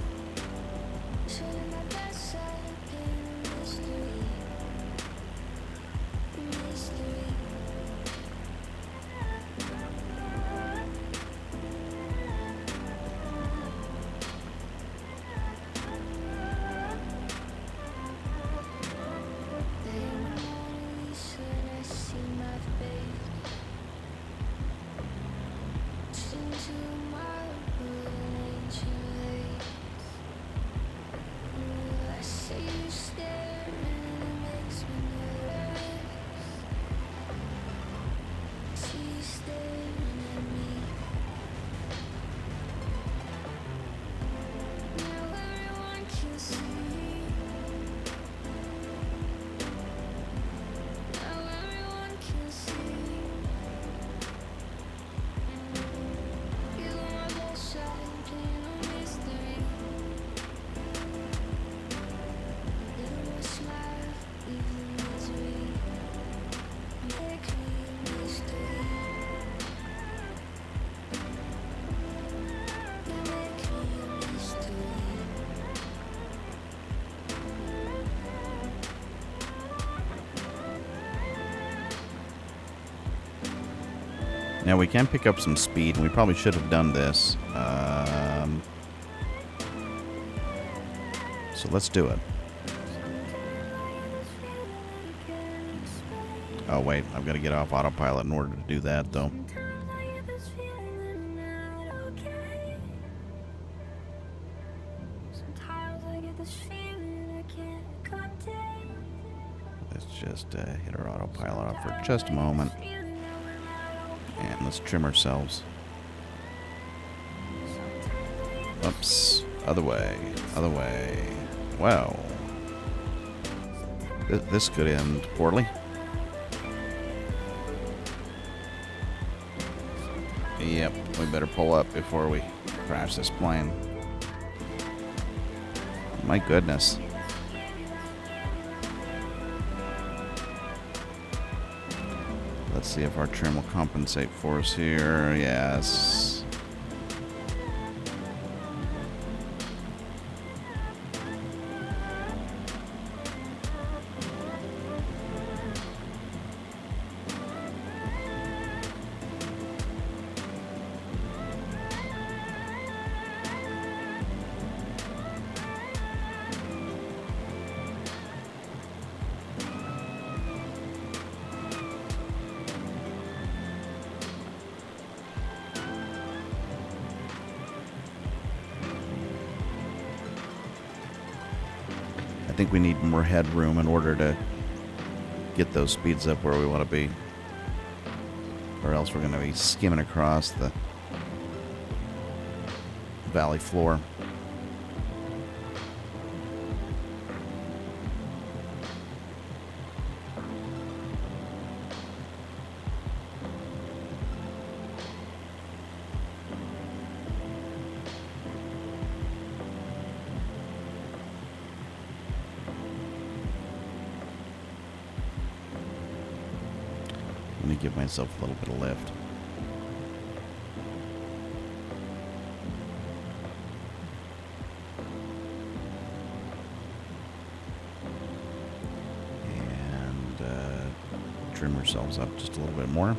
Now we can pick up some speed, and we probably should have done this. So let's do it. Oh wait, I've got to get off autopilot in order to do that, though. Let's just hit our autopilot off for just a moment. And let's trim ourselves. Oops. Other way. Other way. Wow. This could end poorly. Yep. We better pull up before we crash this plane. My goodness. Let's see if our trim will compensate for us here. Yes. I think we need more headroom in order to get those speeds up where we want to be, or else we're going to be skimming across the valley floor. Let me give myself a little bit of lift. And trim ourselves up just a little bit more.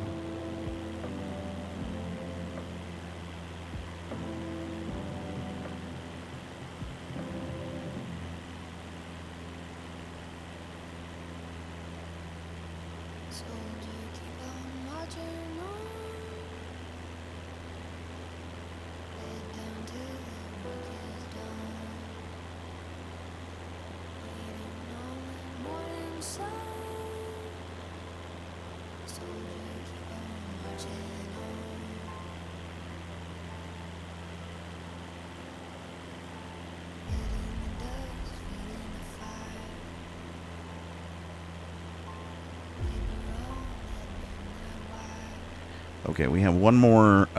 Okay, we have one more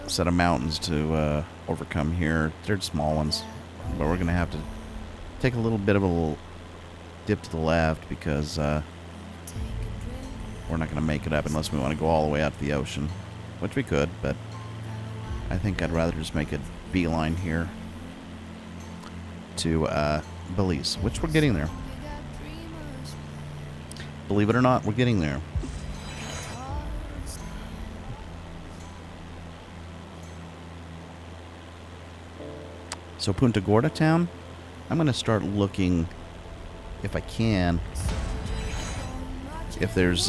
set of mountains to overcome here. They're small ones, but we're going to have to take a little bit of a little dip to the left because we're not going to make it up unless we want to go all the way out to the ocean, which we could, but I think I'd rather just make a beeline here to Belize, which we're getting there. Believe it or not, we're getting there. So Punta Gorda town, I'm going to start looking, if I can, if there's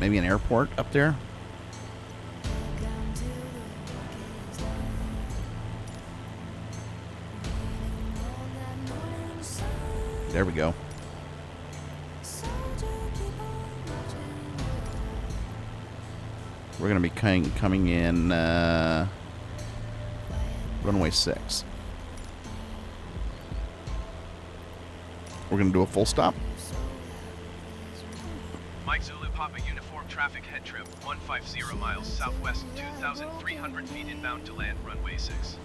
maybe an airport up there. There we go. We're going to be coming in runway 6. We're going to do a full stop. Mike Zulu Papa Uniform Traffic Head Trip 150 miles southwest, 2,300 feet inbound to land runway 6.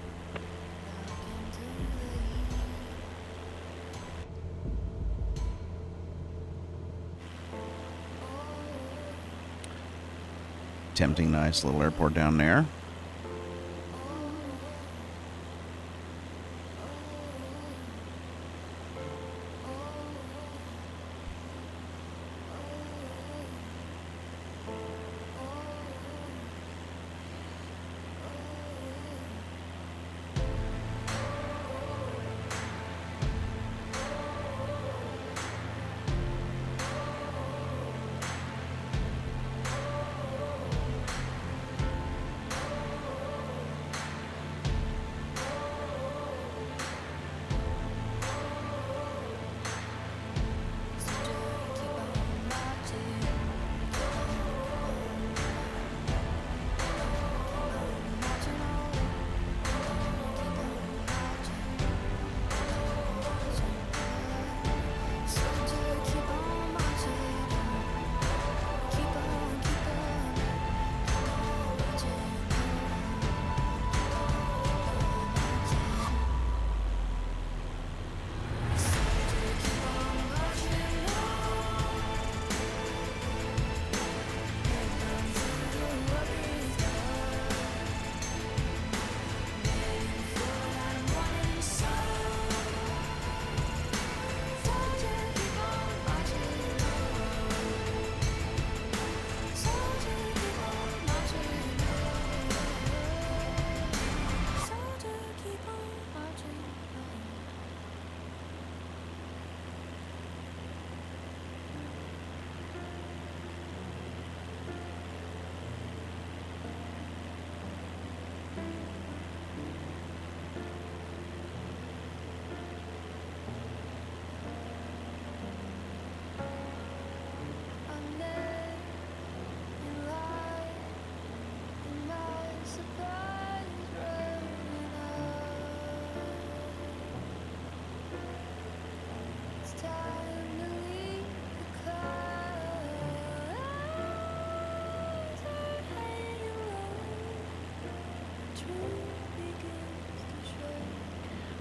Tempting, nice little airport down there.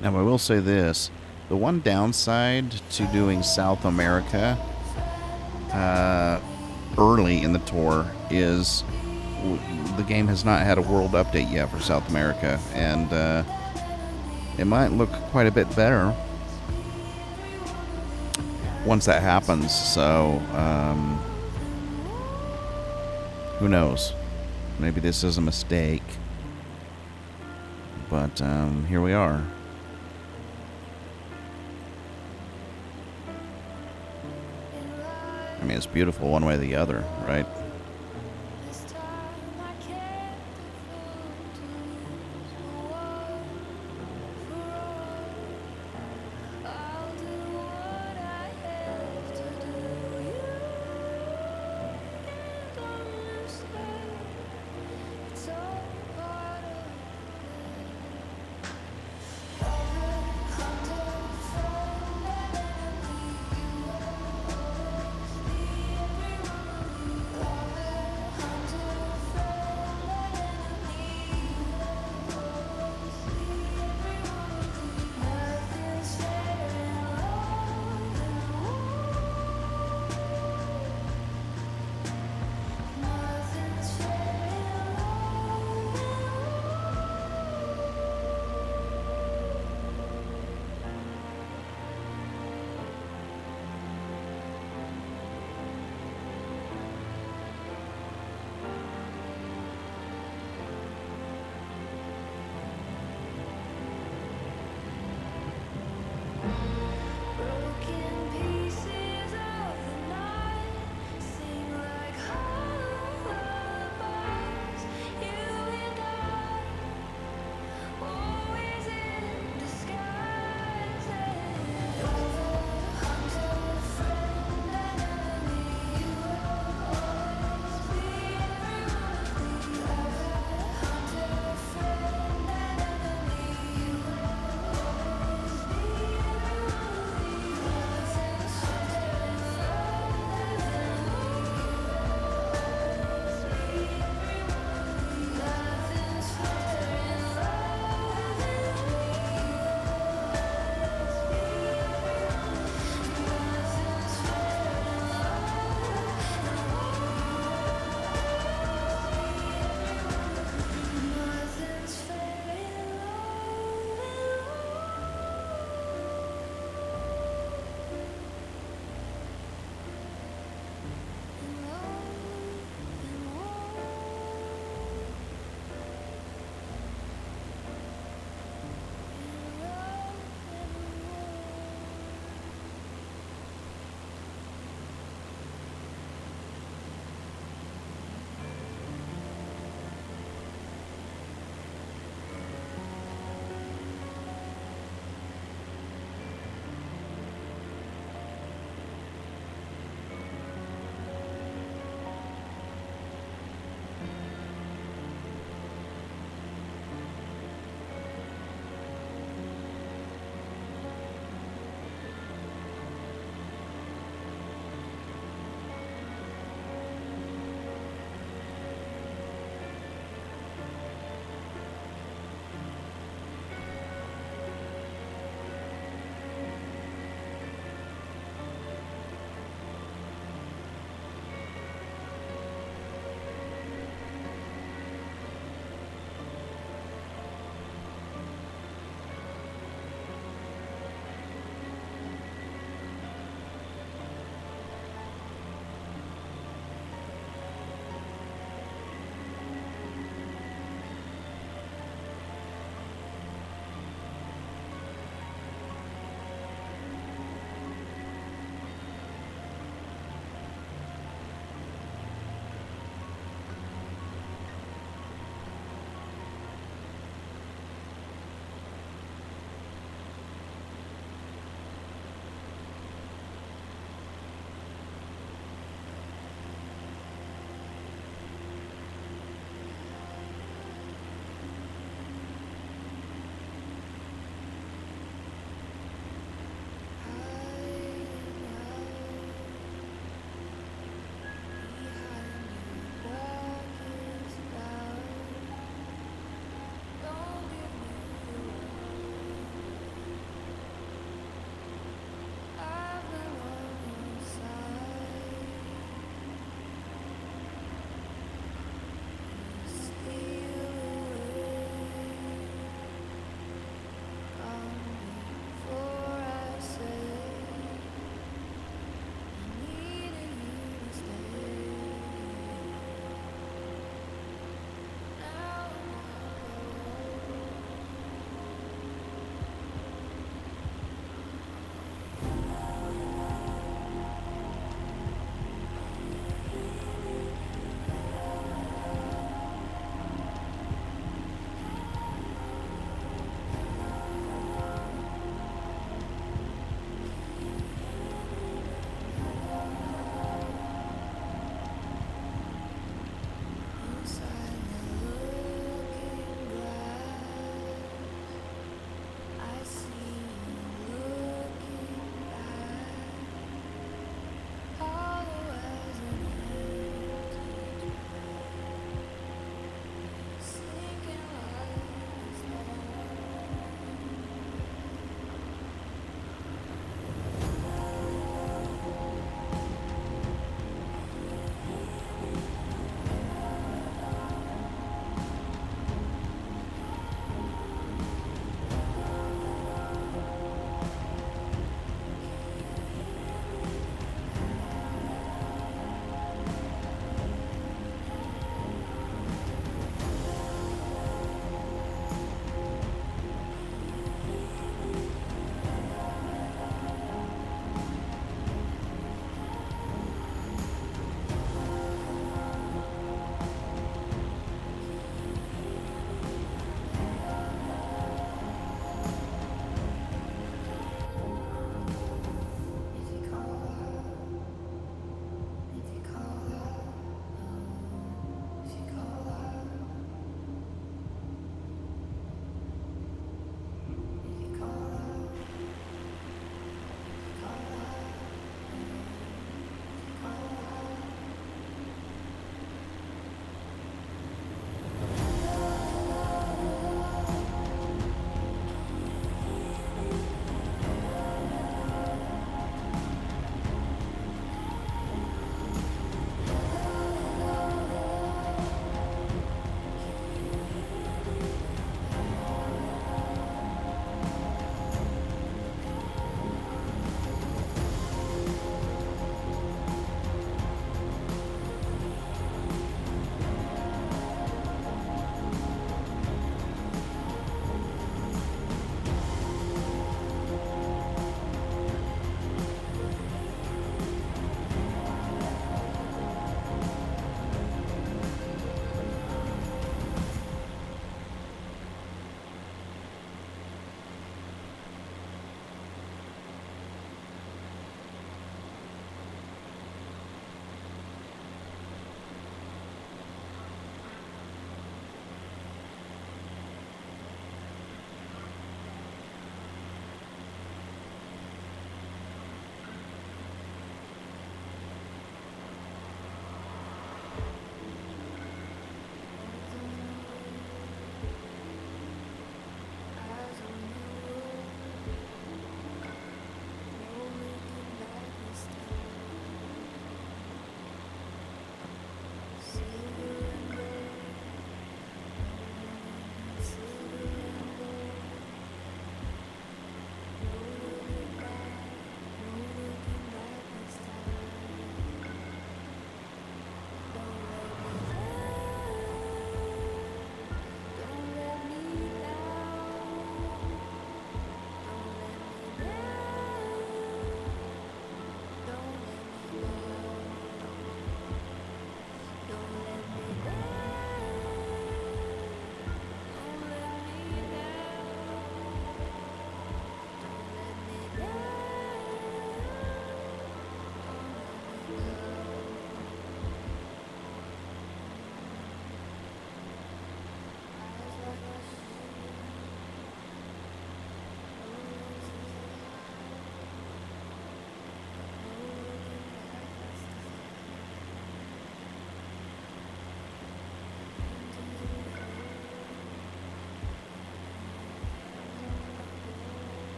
Now, I will say this. The one downside to doing South America early in the tour is the game has not had a world update yet for South America, and it might look quite a bit better once that happens. So, who knows? Maybe this is a mistake, but here we are. I mean, it's beautiful one way or the other, right?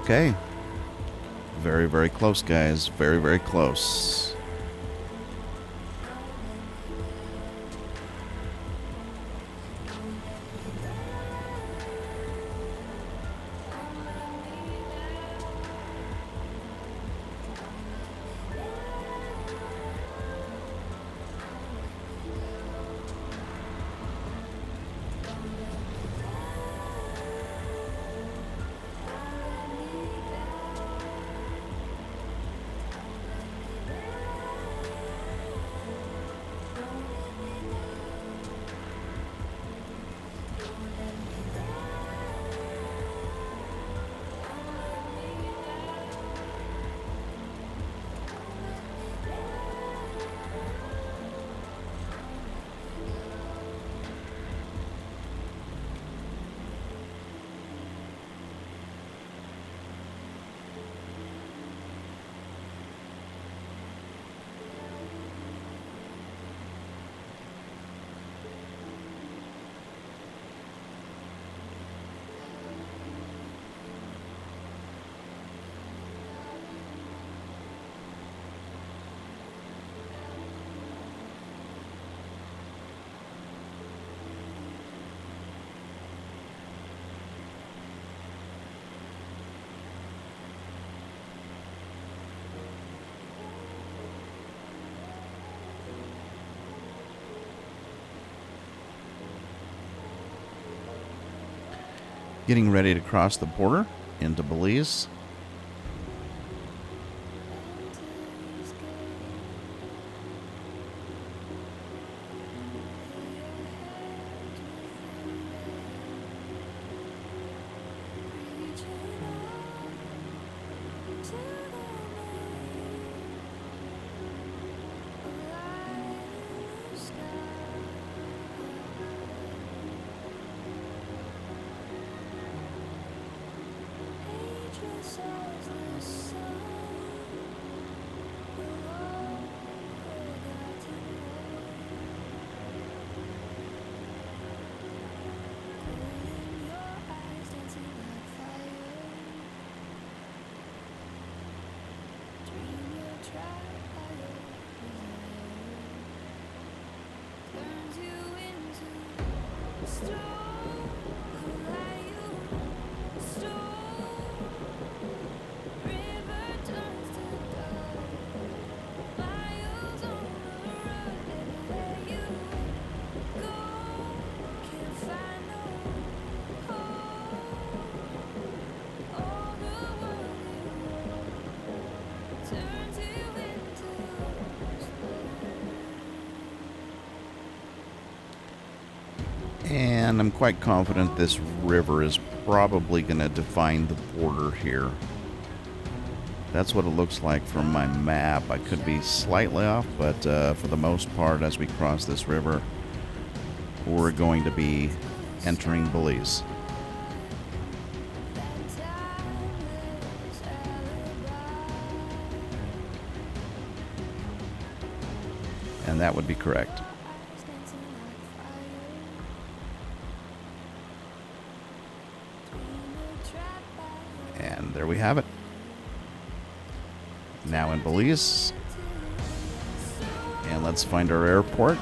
Okay. Very, very close, guys. Very, very close. Getting ready to cross the border into Belize. And I'm quite confident this river is probably going to define the border here. That's what it looks like from my map. I could be slightly off, but for the most part, as we cross this river, we're going to be entering Belize. And that would be correct. And there we have it. Now in Belize. And let's find our airport.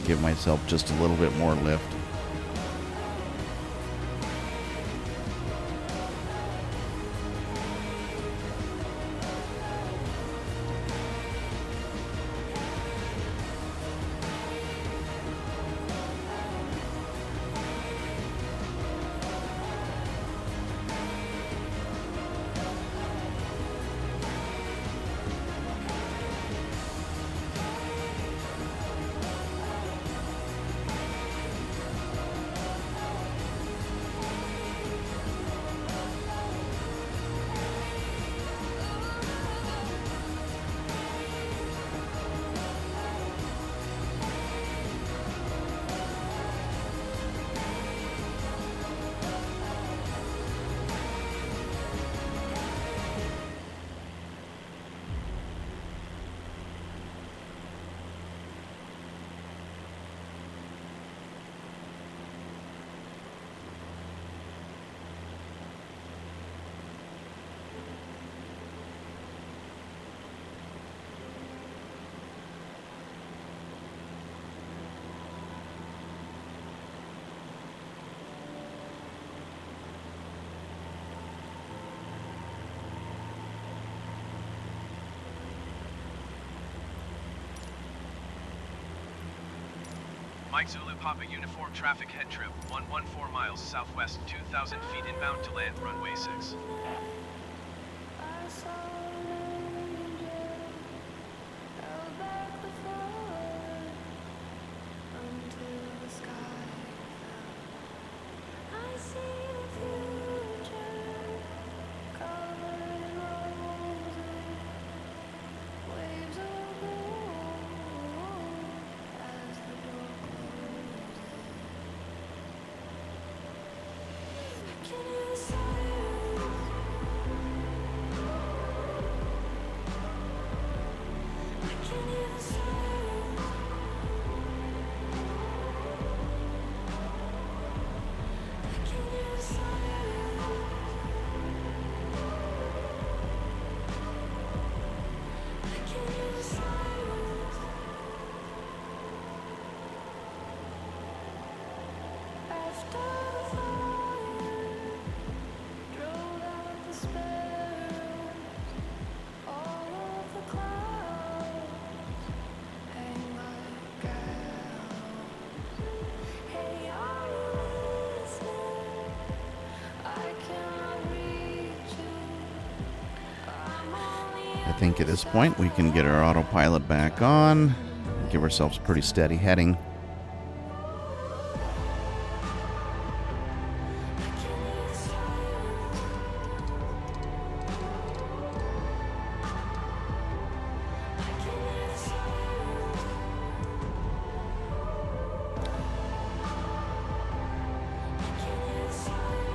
Give myself just a little bit more lift. Mike Zulu Papa Uniform Traffic HeadTrip 114 miles southwest 2,000 feet inbound to land runway 6. I saw an angel held back the flood until the sky fell. I see the future covered in roses, waves of gold as the door closes. I can hear the sirens. I can hear the sirens. I can hear the sirens. I can hear the sirens. After the fire, drove out the sparrows. All of the clouds hang like gallows. Hey, are you listening? I cannot reach you. I'm only I think at this point we can get our autopilot back on, give ourselves pretty steady heading. I can hear the sirens. I can hear the sirens. I can hear the sirens. I can hear the sirens.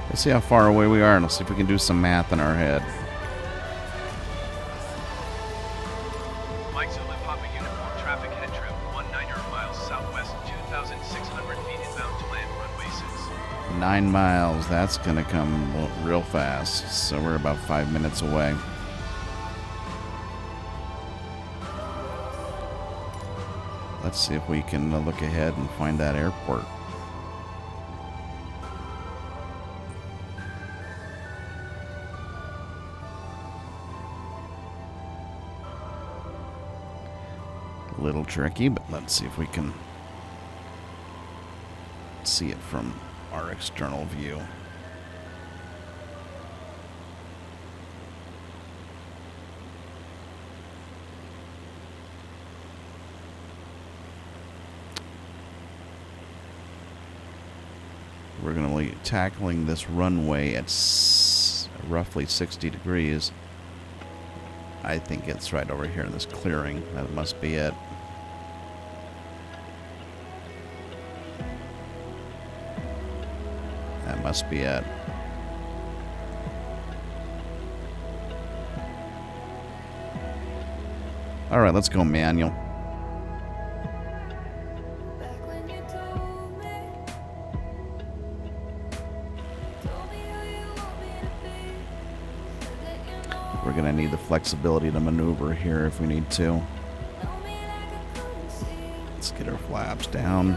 Let's see how far away we are, and let's see if we can do some math in our head. Mike Zulu Papa Uniform Traffic HeadTrip 19 miles southwest 2,600 feet inbound to land runway 6. 9 miles. That's going to come real fast. So we're about 5 minutes away. Let's see if we can look ahead and find that airport. A little tricky, but let's see if we can see it from our external view. We're going to be tackling this runway at roughly 60 degrees. I think it's right over here in this clearing. That must be it. That must be it. All right, let's go manual. Back when you told me who you want me to be, said that you know We're going to need the flexibility to maneuver here if we need to. know me like I couldn't see. Let's get our flaps down.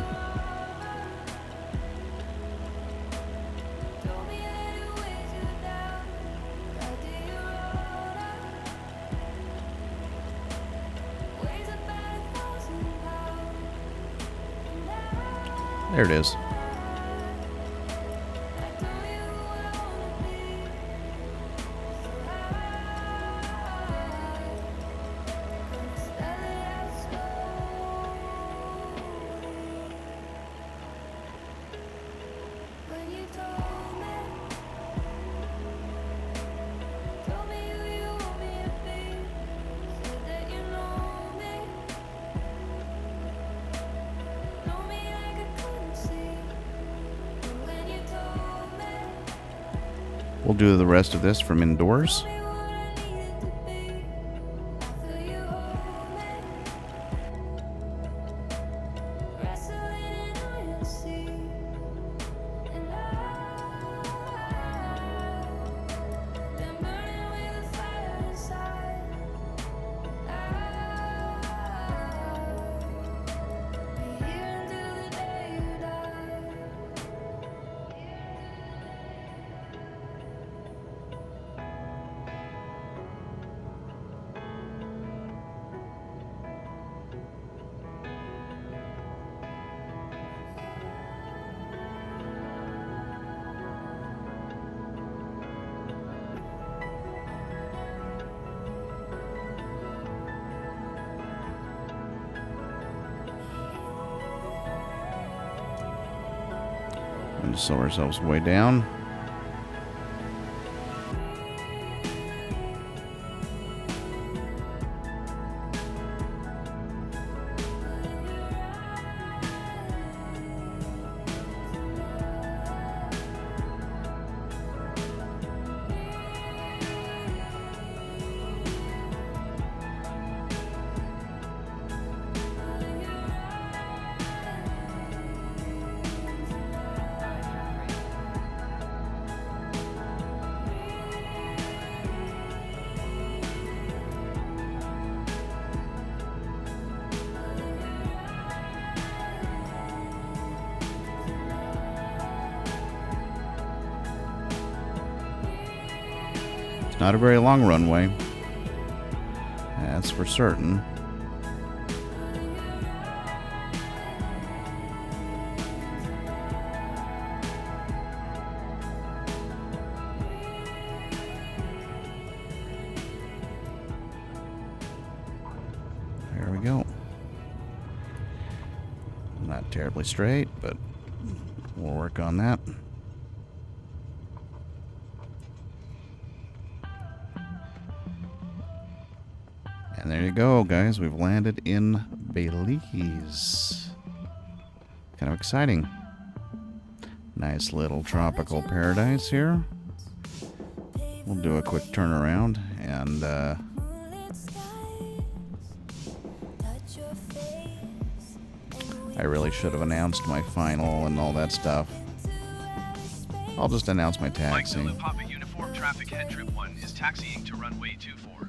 Told me that it weighs you down. That day you wrote out weighs about 1,000 pounds. And There it is. I told you who I wanna be. So We'll do the rest of this from indoors. And slow ourselves way down. Not a very long runway, that's for certain. There we go. Not terribly straight, but we'll work on that. And there you go, guys. We've landed in Belize. Kind of exciting. Nice little tropical paradise here. We'll do a quick turnaround and I really should have announced my final and all that stuff. I'll just announce my Mike taxi. Zulu Papa Uniform Traffic HeadTrip 1 is taxiing to runway 24.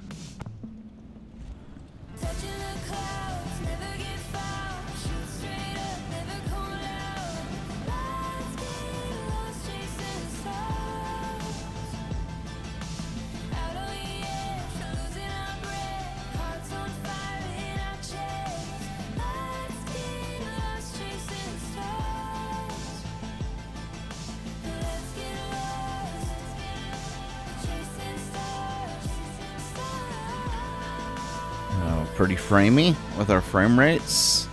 Pretty framey with our frame rates.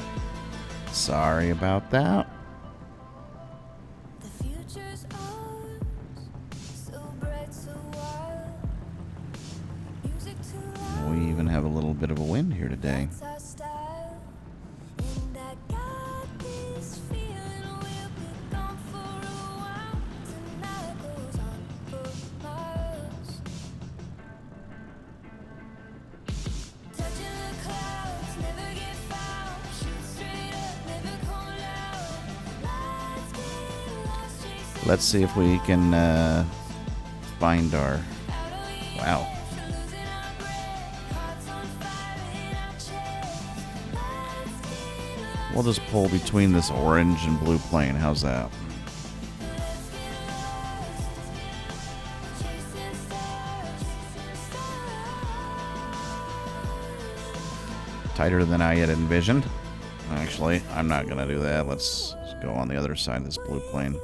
Sorry about that. The future's ours, so bright, so wild. Music to loud, We even have a little bit of a wind here today. that's our style. And I got this feeling we'll be gone for a while. Tonight goes on for miles. Touching the clouds, never get found. Shoot straight up, never call out. Lights get lost, chasing Let's see if we can find our... Wow. losing our breath. Hearts on fire in our chest. Lights get lost. We'll just pull between this orange and blue plane. How's that? Tighter than I had envisioned. Actually, I'm not going to do that. Let's go on the other side of this blue plane.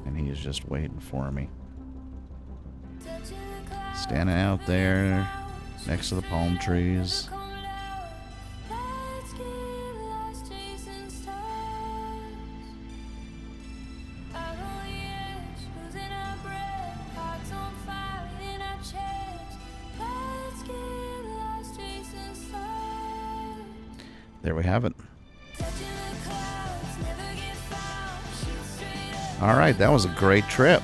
And he is just waiting for me. Standing out there next to the palm trees. there we have it. All right, that was a great trip.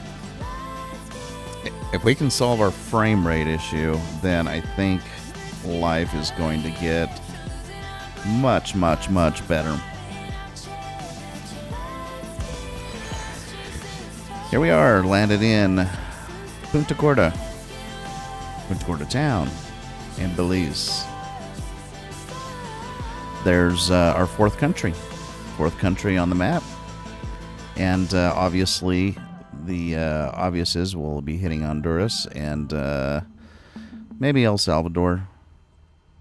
If we can solve our frame rate issue, then I think life is going to get much, much, much better. Here we are, landed in Punta Gorda town in Belize. There's our fourth country on the map. And obviously, the obvious is we'll be hitting Honduras and maybe El Salvador.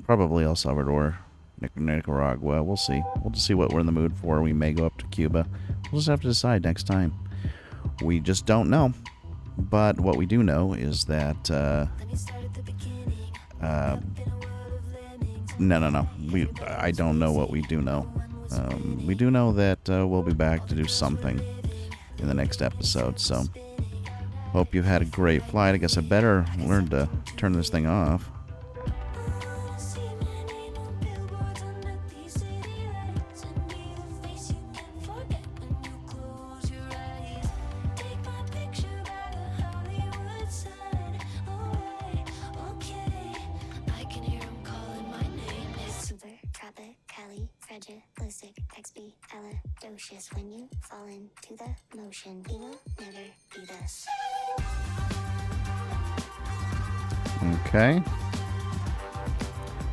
Probably El Salvador, Nicaragua. We'll see. We'll just see what we're in the mood for. We may go up to Cuba. We'll just have to decide next time. We just don't know. But what we do know is that... No. I don't know what we do know. We do know that we'll be back to do something in the next episode, so hope you've had a great flight. I guess I better learn to turn this thing off. When you fall into the motion, you will never be this. Okay.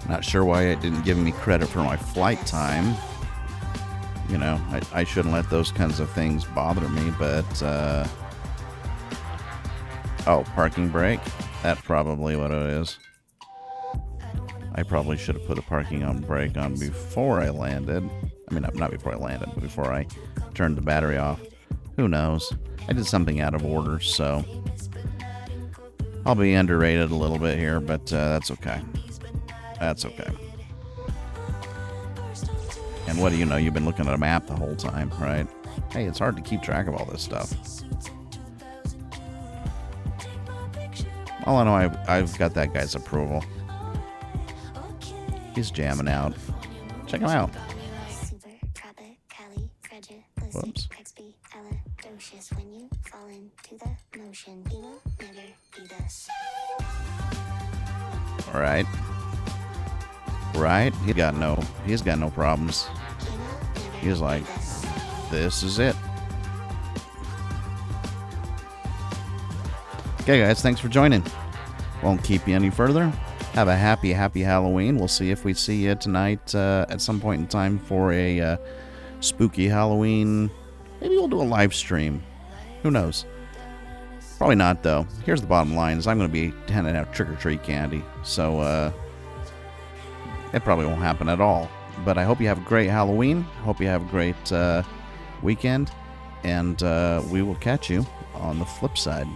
Not sure why it didn't give me credit for my flight time. You know, I shouldn't let those kinds of things bother me, but oh, parking brake? That's probably what it is. I probably should have put a parking brake on before I landed. I mean, not before I landed, but before I turned the battery off. Who knows? I did something out of order, so I'll be underrated a little bit here, but that's okay. That's okay. And what do you know? You've been looking at a map the whole time, right? Hey, it's hard to keep track of all this stuff. All I know, I've got that guy's approval. He's jamming out. Check him out. Whoops. When you fall into the motion, you will never be this. All right. Right? He's got no problems. He's like, this is it. Okay, guys, thanks for joining. Won't keep you any further. Have a happy Halloween. We'll see if we see you tonight at some point in time for a spooky Halloween. Maybe we'll do a live stream. Who knows? Probably not, though. Here's the bottom line, is I'm going to be handing out trick-or-treat candy. So, it probably won't happen at all. But I hope you have a great Halloween. Hope you have a great weekend. And we will catch you on the flip side.